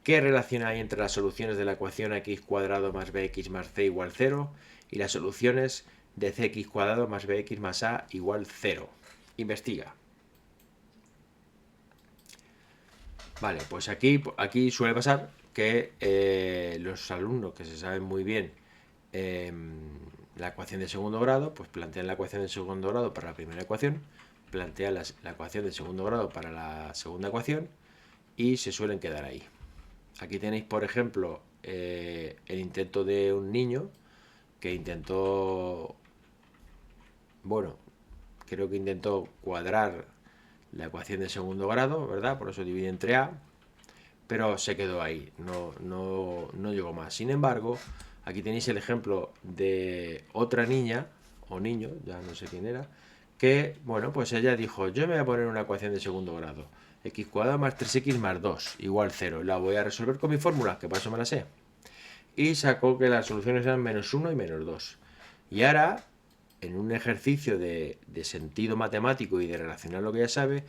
¿Qué relación hay entre las soluciones de la ecuación x cuadrado más bx más c igual 0 y las soluciones de cx cuadrado más bx más a igual 0? Investiga. Vale, pues aquí suele pasar que los alumnos que se saben muy bien la ecuación de segundo grado, pues plantean la ecuación de segundo grado para la primera ecuación, plantean la ecuación de segundo grado para la segunda ecuación y se suelen quedar ahí. Aquí tenéis, por ejemplo, el intento de un niño que intentó, bueno, creo que intentó cuadrar la ecuación de segundo grado, ¿verdad? Por eso divide entre a, pero se quedó ahí, no llegó más. Sin embargo, aquí tenéis el ejemplo de otra niña, o niño, ya no sé quién era, que, bueno, pues ella dijo, yo me voy a poner una ecuación de segundo grado. X cuadrado más 3x más 2 igual 0. La voy a resolver con mi fórmula, que para eso me la sé. Y sacó que las soluciones eran menos 1 y menos 2. Y ahora, en un ejercicio de sentido matemático y de relacionar lo que ya sabe,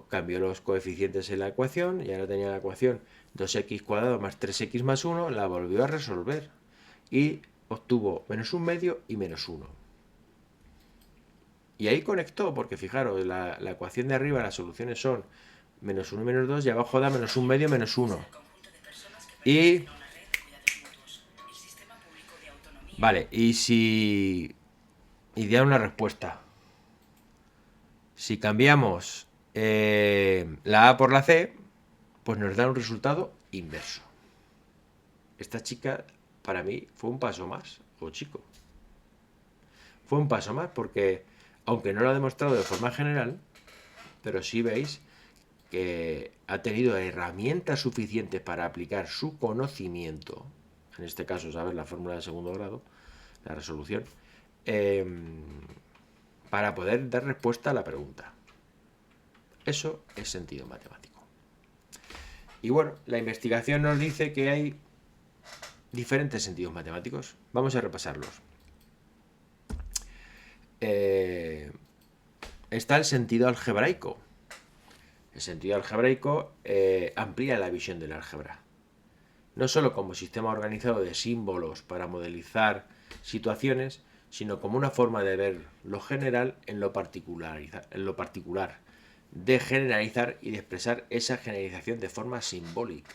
cambió los coeficientes en la ecuación y ahora tenía la ecuación 2x cuadrado más 3x más 1, la volvió a resolver y obtuvo menos un medio y menos 1. Y ahí conectó, porque fijaros, la ecuación de arriba, las soluciones son menos 1 y menos 2 y abajo da menos un medio menos 1. Y... Vale, y si... Y da una respuesta. Si cambiamos la A por la C, pues nos da un resultado inverso. Esta chica, para mí, fue un paso más, o chico. Fue un paso más porque, aunque no lo ha demostrado de forma general, pero sí veis que ha tenido herramientas suficientes para aplicar su conocimiento, en este caso saber la fórmula de segundo grado, la resolución, para poder dar respuesta a la pregunta. Eso es sentido matemático. Y bueno, la investigación nos dice que hay diferentes sentidos matemáticos. Vamos a repasarlos. Está el sentido algebraico. El sentido algebraico amplía la visión del álgebra. No solo como sistema organizado de símbolos para modelizar situaciones, sino como una forma de ver lo general en lo particular, de generalizar y de expresar esa generalización de forma simbólica.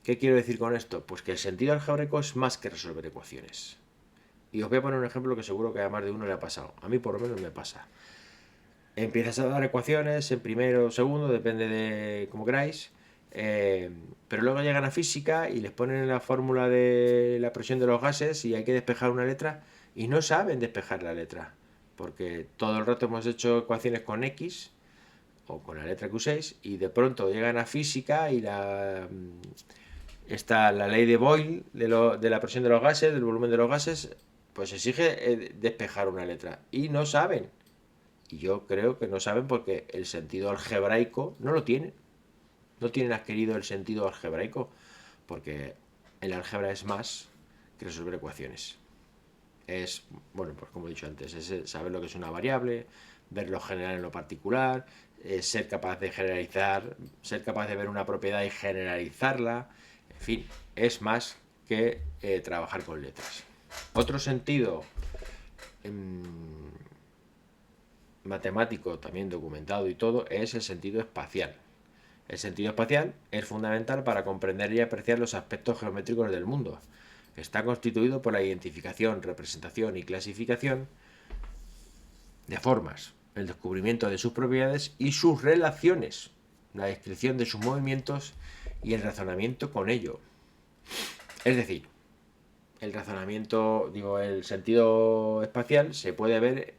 ¿Qué quiero decir con esto? Pues que el sentido algebraico es más que resolver ecuaciones. Y os voy a poner un ejemplo que seguro que a más de uno le ha pasado. A mí por lo menos me pasa. Empiezas a dar ecuaciones en primero o segundo, depende de cómo queráis, pero luego llegan a física y les ponen la fórmula de la presión de los gases y hay que despejar una letra y no saben despejar la letra, porque todo el rato hemos hecho ecuaciones con X o con la letra que uséis y de pronto llegan a física y está la ley de Boyle de la presión de los gases, del volumen de los gases, pues exige despejar una letra y no saben. Y yo creo que no saben porque el sentido algebraico no lo tienen. No tienen adquirido el sentido algebraico porque el álgebra es más que resolver ecuaciones. Es, bueno, pues como he dicho antes, es saber lo que es una variable, ver lo general en lo particular, ser capaz de generalizar, ser capaz de ver una propiedad y generalizarla. En fin, es más que trabajar con letras. Otro sentido matemático, también documentado y todo, es el sentido espacial. El sentido espacial es fundamental para comprender y apreciar los aspectos geométricos del mundo. Está constituido por la identificación, representación y clasificación de formas, el descubrimiento de sus propiedades y sus relaciones, la descripción de sus movimientos y el razonamiento con ello. Es decir, el sentido espacial se puede ver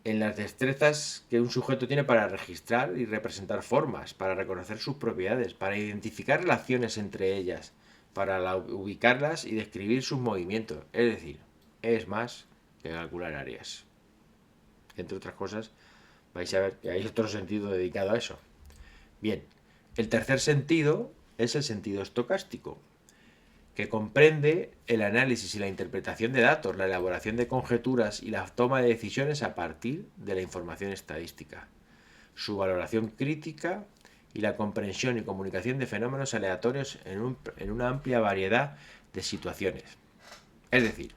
en las destrezas que un sujeto tiene para registrar y representar formas, para reconocer sus propiedades, para identificar relaciones entre ellas, para ubicarlas y describir sus movimientos. Es decir, es más que calcular áreas. Entre otras cosas, vais a ver que hay otro sentido dedicado a eso. Bien, el tercer sentido es el sentido estocástico, que comprende el análisis y la interpretación de datos, la elaboración de conjeturas y la toma de decisiones a partir de la información estadística, su valoración crítica y la comprensión y comunicación de fenómenos aleatorios en una amplia variedad de situaciones. Es decir,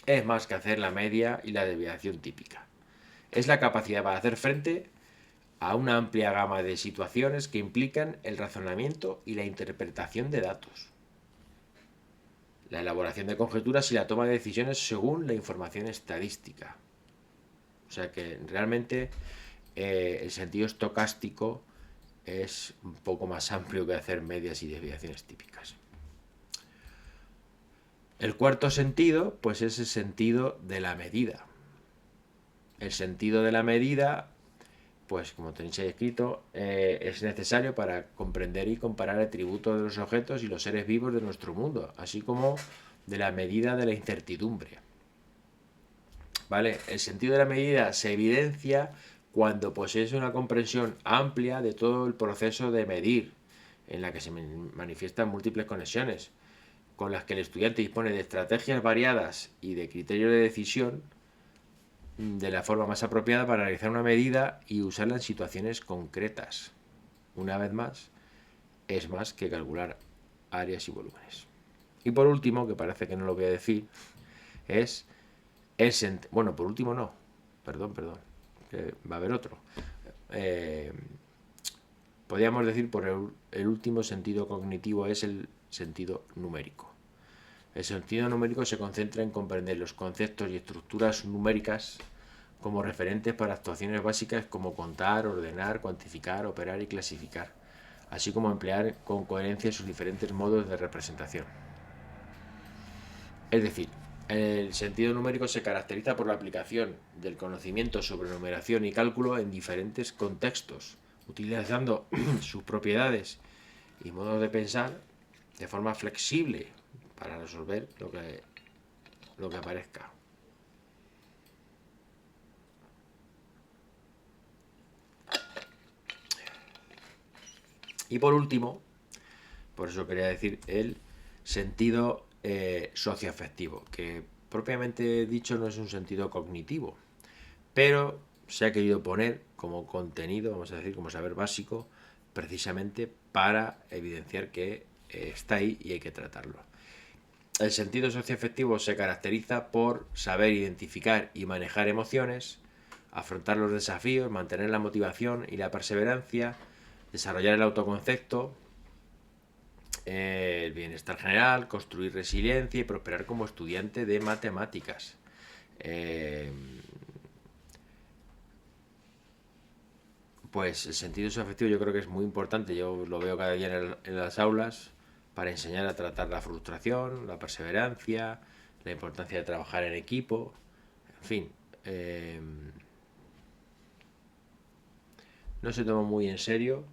es más que hacer la media y la desviación típica. Es la capacidad para hacer frente a una amplia gama de situaciones que implican el razonamiento y la interpretación de datos, la elaboración de conjeturas y la toma de decisiones según la información estadística. O sea que realmente el sentido estocástico es un poco más amplio que hacer medias y desviaciones típicas. El cuarto sentido, pues es el sentido de la medida. El sentido de la medida, pues como tenéis ahí escrito, es necesario para comprender y comparar atributos de los objetos y los seres vivos de nuestro mundo, así como de la medida de la incertidumbre. ¿vale? El sentido de la medida se evidencia cuando posees una comprensión amplia de todo el proceso de medir, en la que se manifiestan múltiples conexiones, con las que el estudiante dispone de estrategias variadas y de criterios de decisión de la forma más apropiada para realizar una medida y usarla en situaciones concretas. Una vez más, es más que calcular áreas y volúmenes. Y por último, que parece que no lo voy a decir, es bueno, por último no, perdón, que va a haber otro. Eh, Podríamos decir por el último sentido cognitivo es el sentido numérico. El sentido numérico se concentra en comprender los conceptos y estructuras numéricas como referentes para actuaciones básicas como contar, ordenar, cuantificar, operar y clasificar, así como emplear con coherencia sus diferentes modos de representación. Es decir, el sentido numérico se caracteriza por la aplicación del conocimiento sobre numeración y cálculo en diferentes contextos, utilizando sus propiedades y modos de pensar de forma flexible para resolver lo que aparezca. Y por último, por eso quería decir el sentido socioafectivo, que propiamente dicho no es un sentido cognitivo, pero se ha querido poner como contenido, vamos a decir, como saber básico, precisamente para evidenciar que está ahí y hay que tratarlo. El sentido socioafectivo se caracteriza por saber identificar y manejar emociones, afrontar los desafíos, mantener la motivación y la perseverancia, desarrollar el autoconcepto, el bienestar general, construir resiliencia y prosperar como estudiante de matemáticas. Pues el sentido socioafectivo yo creo que es muy importante, yo lo veo cada día en las aulas, para enseñar a tratar la frustración, la perseverancia, la importancia de trabajar en equipo, en fin. No se toma muy en serio,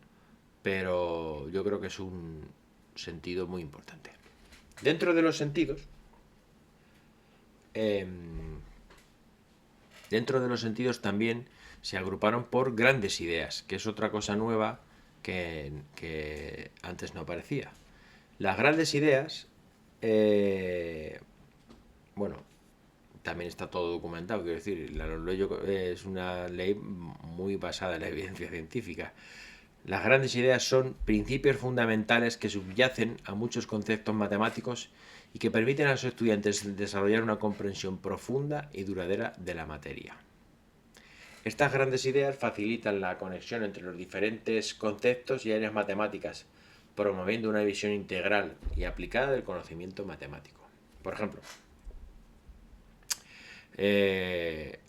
pero yo creo que es un sentido muy importante. Dentro de los sentidos, eh, dentro de los sentidos también se agruparon por grandes ideas, que es otra cosa nueva que antes no aparecía. Las grandes ideas, bueno, también está todo documentado, quiero decir, la ley es una ley muy basada en la evidencia científica. Las grandes ideas son principios fundamentales que subyacen a muchos conceptos matemáticos y que permiten a los estudiantes desarrollar una comprensión profunda y duradera de la materia. Estas grandes ideas facilitan la conexión entre los diferentes conceptos y áreas matemáticas, promoviendo una visión integral y aplicada del conocimiento matemático. Por ejemplo,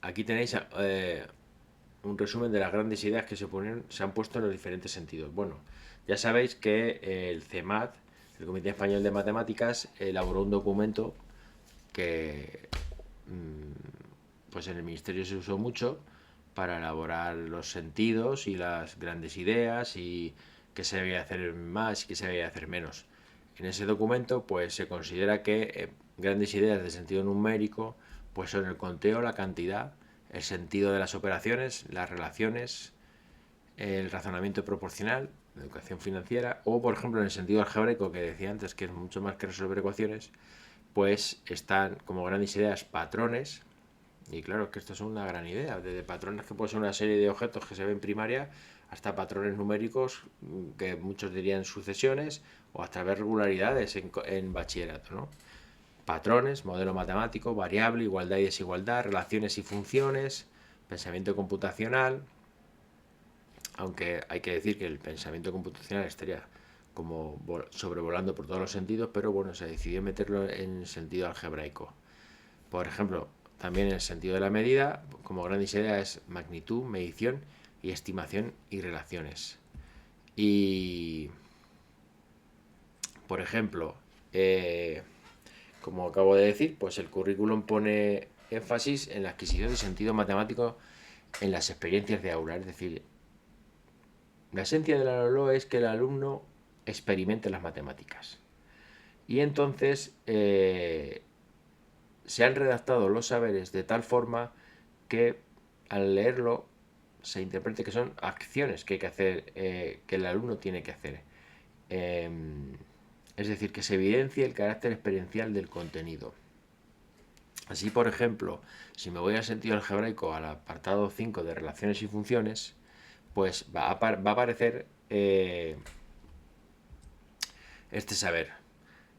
aquí tenéis un resumen de las grandes ideas que se han puesto en los diferentes sentidos. Bueno, ya sabéis que el CEMAT, el Comité Español de Matemáticas, elaboró un documento que pues en el Ministerio se usó mucho para elaborar los sentidos y las grandes ideas y qué se debía hacer más y qué se debía hacer menos. En ese documento pues se considera que grandes ideas de sentido numérico pues son el conteo, la cantidad, el sentido de las operaciones, las relaciones, el razonamiento proporcional, la educación financiera, o por ejemplo en el sentido algebraico que decía antes, que es mucho más que resolver ecuaciones, pues están como grandes ideas patrones, y claro que esto es una gran idea, desde patrones que pueden ser una serie de objetos que se ven en primaria, hasta patrones numéricos que muchos dirían sucesiones, o hasta ver regularidades en bachillerato, ¿no? Patrones, modelo matemático, variable, igualdad y desigualdad, relaciones y funciones, pensamiento computacional, aunque hay que decir que el pensamiento computacional estaría como sobrevolando por todos los sentidos, pero bueno, se decidió meterlo en sentido algebraico. Por ejemplo, también en el sentido de la medida, como grandes ideas, magnitud, medición y estimación y relaciones. Y, por ejemplo, como acabo de decir, pues el currículum pone énfasis en la adquisición de sentido matemático en las experiencias de aula. Es decir, la esencia de la LOE es que el alumno experimente las matemáticas. Y entonces se han redactado los saberes de tal forma que al leerlo se interprete que son acciones que hay que hacer, que el alumno tiene que hacer. Es decir, que se evidencie el carácter experiencial del contenido. Así, por ejemplo, si me voy al sentido algebraico al apartado 5 de relaciones y funciones, pues va a aparecer este saber,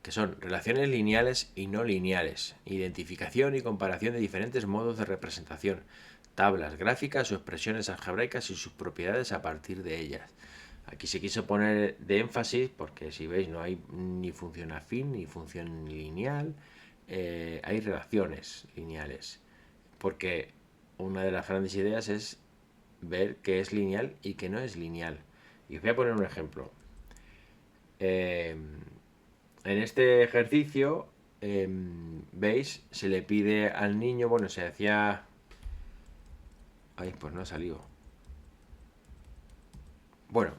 que son relaciones lineales y no lineales, identificación y comparación de diferentes modos de representación, tablas gráficas o expresiones algebraicas y sus propiedades a partir de ellas. Aquí se quiso poner de énfasis porque, si veis, no hay ni función afín ni función lineal, hay relaciones lineales, porque una de las grandes ideas es ver qué es lineal y qué no es lineal. Y os voy a poner un ejemplo. En este ejercicio, veis, se le pide al niño, bueno, se hacía... Ay, pues no ha salido. Bueno,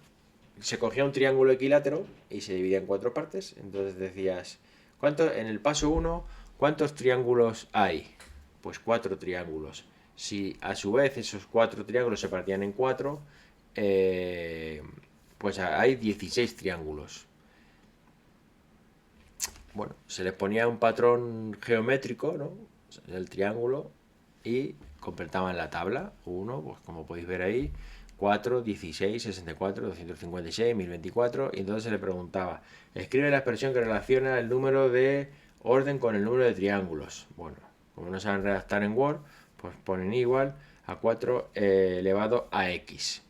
se cogía un triángulo equilátero y se dividía en 4 partes. Entonces decías, en el paso 1, ¿cuántos triángulos hay? Pues 4 triángulos. Si a su vez esos 4 triángulos se partían en 4, pues hay 16 triángulos. Bueno, se les ponía un patrón geométrico, ¿no? El triángulo, y completaban la tabla. 1, pues como podéis ver ahí, 4, 16, 64, 256, 1024. Y entonces se le preguntaba, escribe la expresión que relaciona el número de orden con el número de triángulos. Bueno, como no saben redactar en Word, pues ponen igual a 4 elevado a x.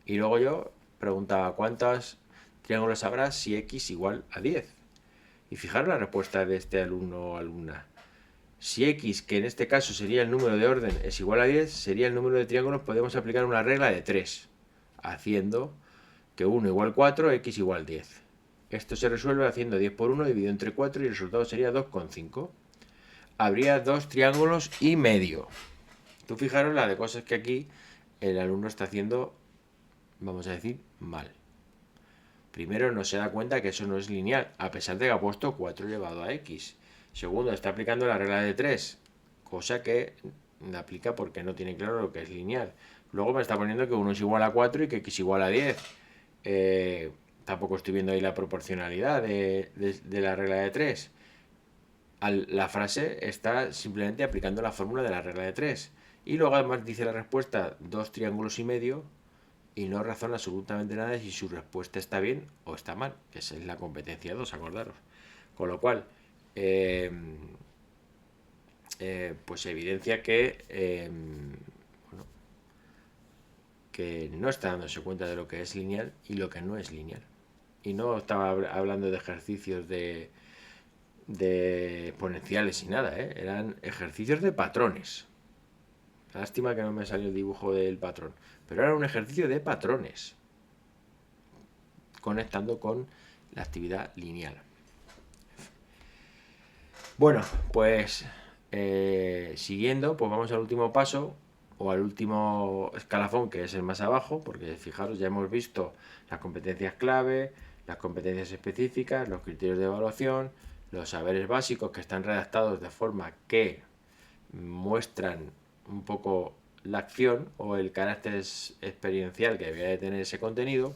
Y luego yo preguntaba, ¿cuántos triángulos habrá si x igual a 10? Y fijaros la respuesta de este alumno o alumna. Si x, que en este caso sería el número de orden, es igual a 10, sería el número de triángulos, podemos aplicar una regla de 3, haciendo que 1 igual 4, x igual 10. Esto se resuelve haciendo 10 por 1 dividido entre 4 y el resultado sería 2,5. Habría 2 triángulos y medio. Tú fijaros la de cosas que aquí el alumno está haciendo, vamos a decir, mal. Primero, no se da cuenta que eso no es lineal, a pesar de que ha puesto 4 elevado a x. Segundo, está aplicando la regla de 3, cosa que la aplica porque no tiene claro lo que es lineal. Luego me está poniendo que 1 es igual a 4 y que x es igual a 10. Tampoco estoy viendo ahí la proporcionalidad de la regla de 3. La frase está simplemente aplicando la fórmula de la regla de 3. Y luego además dice la respuesta 2 triángulos y medio, y no razona absolutamente nada de si su respuesta está bien o está mal, que esa es la competencia 2, acordaros. Con lo cual, pues evidencia que, bueno, que no está dándose cuenta de lo que es lineal y lo que no es lineal. Y no estaba hablando de ejercicios de exponenciales y nada, eran ejercicios de patrones. Lástima que no me salió el dibujo del patrón, pero era un ejercicio de patrones, conectando con la actividad lineal. Bueno, pues siguiendo, pues vamos al último paso o al último escalafón, que es el más abajo, porque fijaros, ya hemos visto las competencias clave, las competencias específicas, los criterios de evaluación, los saberes básicos que están redactados de forma que muestran un poco la acción o el carácter experiencial que debería de tener ese contenido.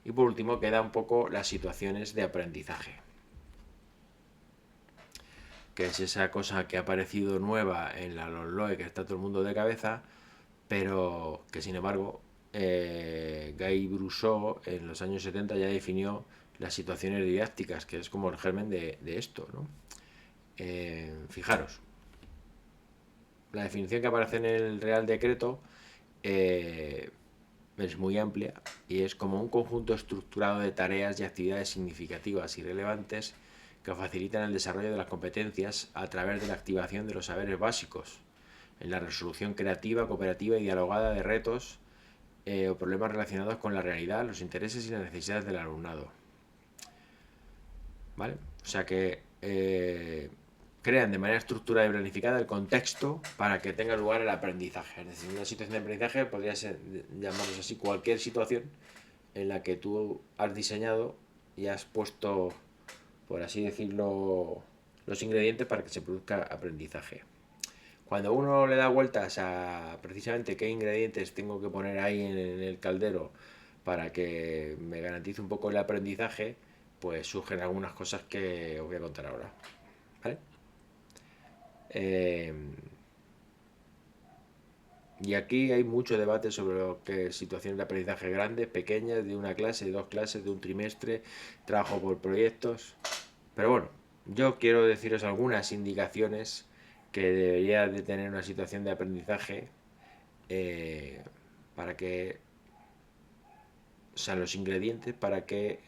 Y por último queda un poco las situaciones de aprendizaje, que es esa cosa que ha aparecido nueva en la LOE, que está todo el mundo de cabeza, pero que sin embargo Guy Brusseau en los años 70 ya definió las situaciones didácticas, que es como el germen de esto, ¿no? Fijaros, la definición que aparece en el Real Decreto es muy amplia y es como un conjunto estructurado de tareas y actividades significativas y relevantes que facilitan el desarrollo de las competencias a través de la activación de los saberes básicos, en la resolución creativa, cooperativa y dialogada de retos o problemas relacionados con la realidad, los intereses y las necesidades del alumnado. ¿Vale? O sea que crean de manera estructurada y planificada el contexto para que tenga lugar el aprendizaje. Es decir, una situación de aprendizaje podría ser, llamarlos así, cualquier situación en la que tú has diseñado y has puesto, por así decirlo, los ingredientes para que se produzca aprendizaje. Cuando uno le da vueltas a precisamente qué ingredientes tengo que poner ahí en el caldero para que me garantice un poco el aprendizaje, pues surgen algunas cosas que os voy a contar ahora. ¿Vale? Eh, y aquí hay mucho debate sobre lo que es situaciones de aprendizaje grandes, pequeñas, de una clase, de dos clases, de un trimestre, trabajo por proyectos. Pero bueno, yo quiero deciros algunas indicaciones que debería de tener una situación de aprendizaje eh, para que, o sea, los ingredientes para que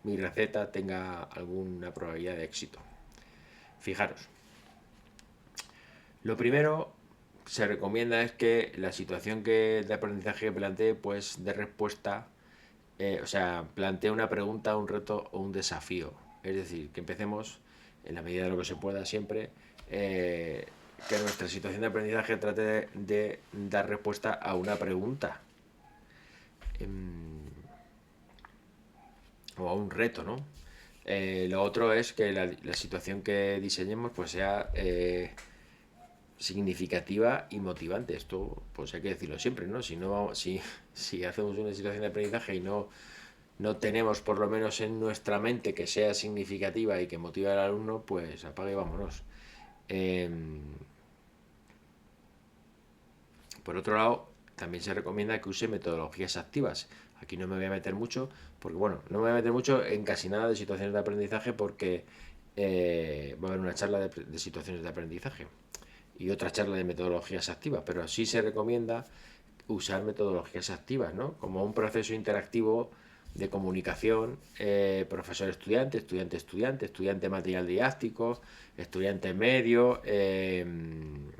mi receta tenga alguna probabilidad de éxito. Fijaros, lo primero se recomienda es que la situación de aprendizaje que plantee, pues de respuesta, o sea, plantee una pregunta, un reto o un desafío. Es decir, que empecemos, en la medida de lo que se pueda siempre, que nuestra situación de aprendizaje trate de dar respuesta a una pregunta o a un reto, ¿no? Lo otro es que la situación que diseñemos pues sea significativa y motivante. Esto pues hay que decirlo siempre, ¿no? Si hacemos una situación de aprendizaje y no tenemos por lo menos en nuestra mente que sea significativa y que motive al alumno, pues apague y vámonos. Eh, por otro lado, también se recomienda que use metodologías activas. Aquí no me voy a meter mucho, porque bueno, no me voy a meter mucho en casi nada de situaciones de aprendizaje porque va a haber una charla de situaciones de aprendizaje y otra charla de metodologías activas, pero sí se recomienda usar metodologías activas, ¿no? Como un proceso interactivo de comunicación profesor-estudiante, estudiante-estudiante, estudiante-material didáctico, estudiante-medio, que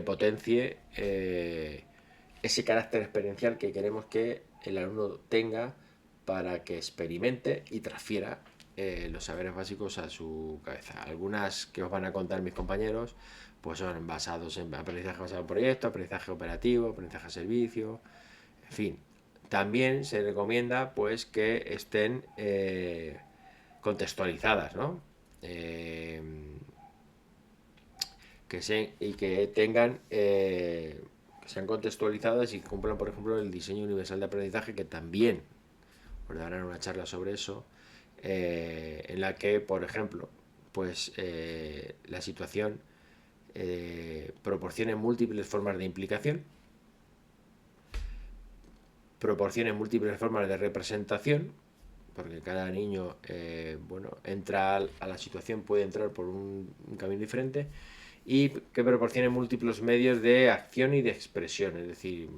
potencie ese carácter experiencial que queremos que el alumno tenga para que experimente y transfiera los saberes básicos a su cabeza. Algunas que os van a contar mis compañeros pues son basados en aprendizaje basado en proyectos, aprendizaje operativo, aprendizaje a servicio, en fin. También se recomienda pues que estén contextualizadas, ¿no? Eh, y que tengan que sean contextualizadas y que cumplan, por ejemplo, el diseño universal de aprendizaje, que también os darán una charla sobre eso, en la que, por ejemplo, pues la situación proporcione múltiples formas de implicación, proporcione múltiples formas de representación, porque cada niño, bueno, entra a la situación, puede entrar por un camino diferente, y que proporcione múltiples medios de acción y de expresión, es decir,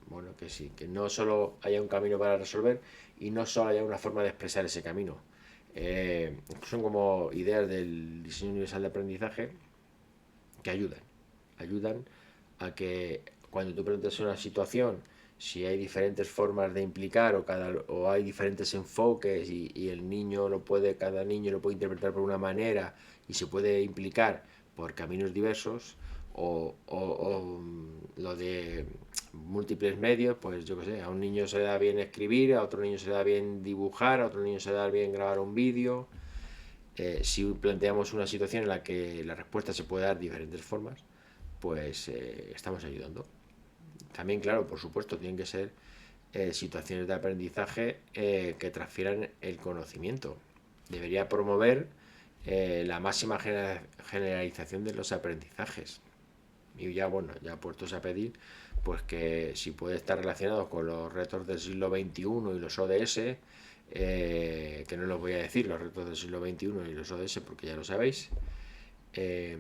bueno, que sí, que no solo haya un camino para resolver y no solo haya una forma de expresar ese camino. Son como ideas del diseño universal de aprendizaje que ayudan a que cuando tú planteas una situación, si hay diferentes formas de implicar o hay diferentes enfoques y el niño cada niño lo puede interpretar por una manera y se puede implicar por caminos diversos, o lo de múltiples medios, pues yo qué sé, a un niño se le da bien escribir, a otro niño se le da bien dibujar, a otro niño se le da bien grabar un vídeo. Si planteamos una situación en la que la respuesta se puede dar de diferentes formas, pues estamos ayudando. También, claro, por supuesto, tienen que ser situaciones de aprendizaje que transfieran el conocimiento. Debería promover la máxima generalización de los aprendizajes. Y ya, bueno, ya puestos a pedir, pues que si puede estar relacionado con los retos del siglo XXI y los ODS, que no los voy a decir, los retos del siglo XXI y los ODS, porque ya lo sabéis. Eh,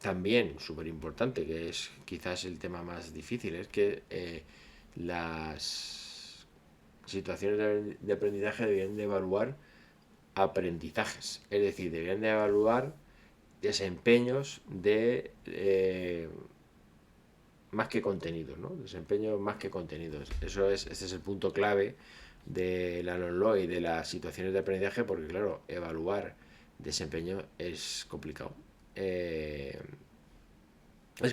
También, súper importante, que es quizás el tema más difícil, es que las situaciones de aprendizaje deberían de evaluar aprendizajes, es decir, deberían de evaluar desempeños de más que contenidos, ¿no? Desempeño más que contenidos. Este es el punto clave de la LOMLOE y de las situaciones de aprendizaje, porque claro, evaluar desempeño es complicado. Es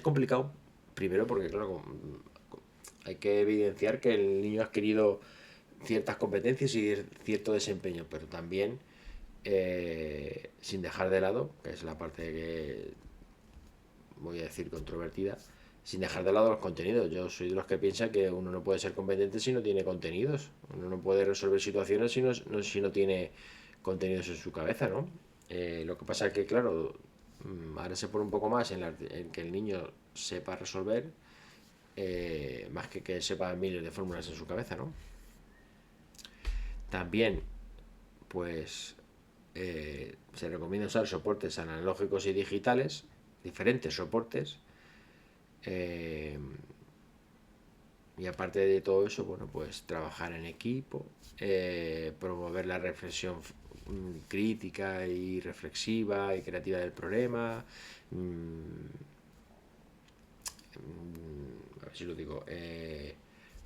complicado, primero porque claro, hay que evidenciar que el niño ha adquirido ciertas competencias y cierto desempeño, pero también sin dejar de lado, que es la parte que voy a decir controvertida, sin dejar de lado los contenidos. Yo soy de los que piensa que uno no puede ser competente si no tiene contenidos. Uno no puede resolver situaciones si no tiene contenidos en su cabeza, ¿no? Lo que pasa es que, claro, ahora se pone un poco más en que el niño sepa resolver, más que sepa miles de fórmulas en su cabeza, ¿no? También, pues, se recomienda usar soportes analógicos y digitales, diferentes soportes, eh, y aparte de todo eso, bueno, pues trabajar en equipo, promover la reflexión crítica y reflexiva y creativa del problema. A ver si lo digo.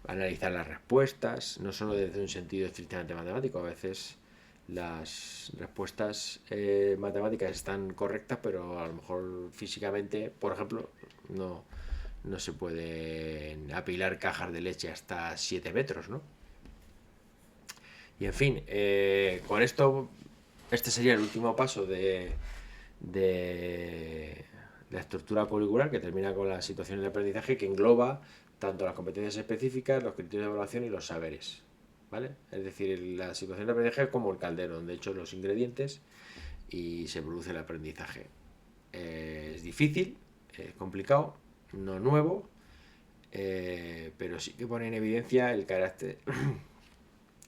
Analizar las respuestas, no solo desde un sentido estrictamente matemático, a veces las respuestas matemáticas están correctas, pero a lo mejor físicamente, por ejemplo, no se pueden apilar cajas de leche hasta 7 metros, ¿no? Y en fin, con esto, este sería el último paso de la estructura curricular, que termina con las situaciones de aprendizaje, que engloba tanto las competencias específicas, los criterios de evaluación y los saberes. ¿Vale? Es decir, la situación de aprendizaje es como el caldero, donde echas los ingredientes y se produce el aprendizaje. Es difícil, es complicado, no nuevo, pero sí que pone en evidencia el carácter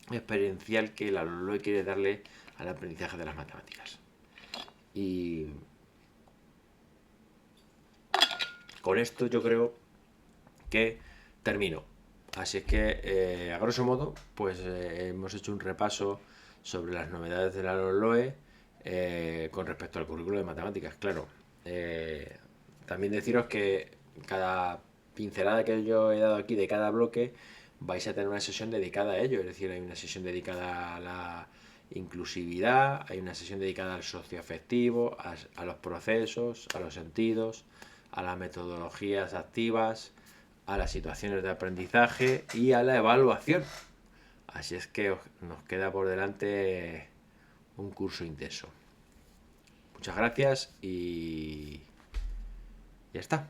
experiencial que la LOE quiere darle al aprendizaje de las matemáticas. Y con esto yo creo que termino. Así es que, a grosso modo, pues hemos hecho un repaso sobre las novedades de la LOE con respecto al currículo de matemáticas. Claro, también deciros que cada pincelada que yo he dado aquí de cada bloque vais a tener una sesión dedicada a ello. Es decir, hay una sesión dedicada a la inclusividad, hay una sesión dedicada al socioafectivo, a los procesos, a los sentidos, a las metodologías activas, a las situaciones de aprendizaje y a la evaluación. Así es que nos queda por delante un curso intenso. Muchas gracias y ya está.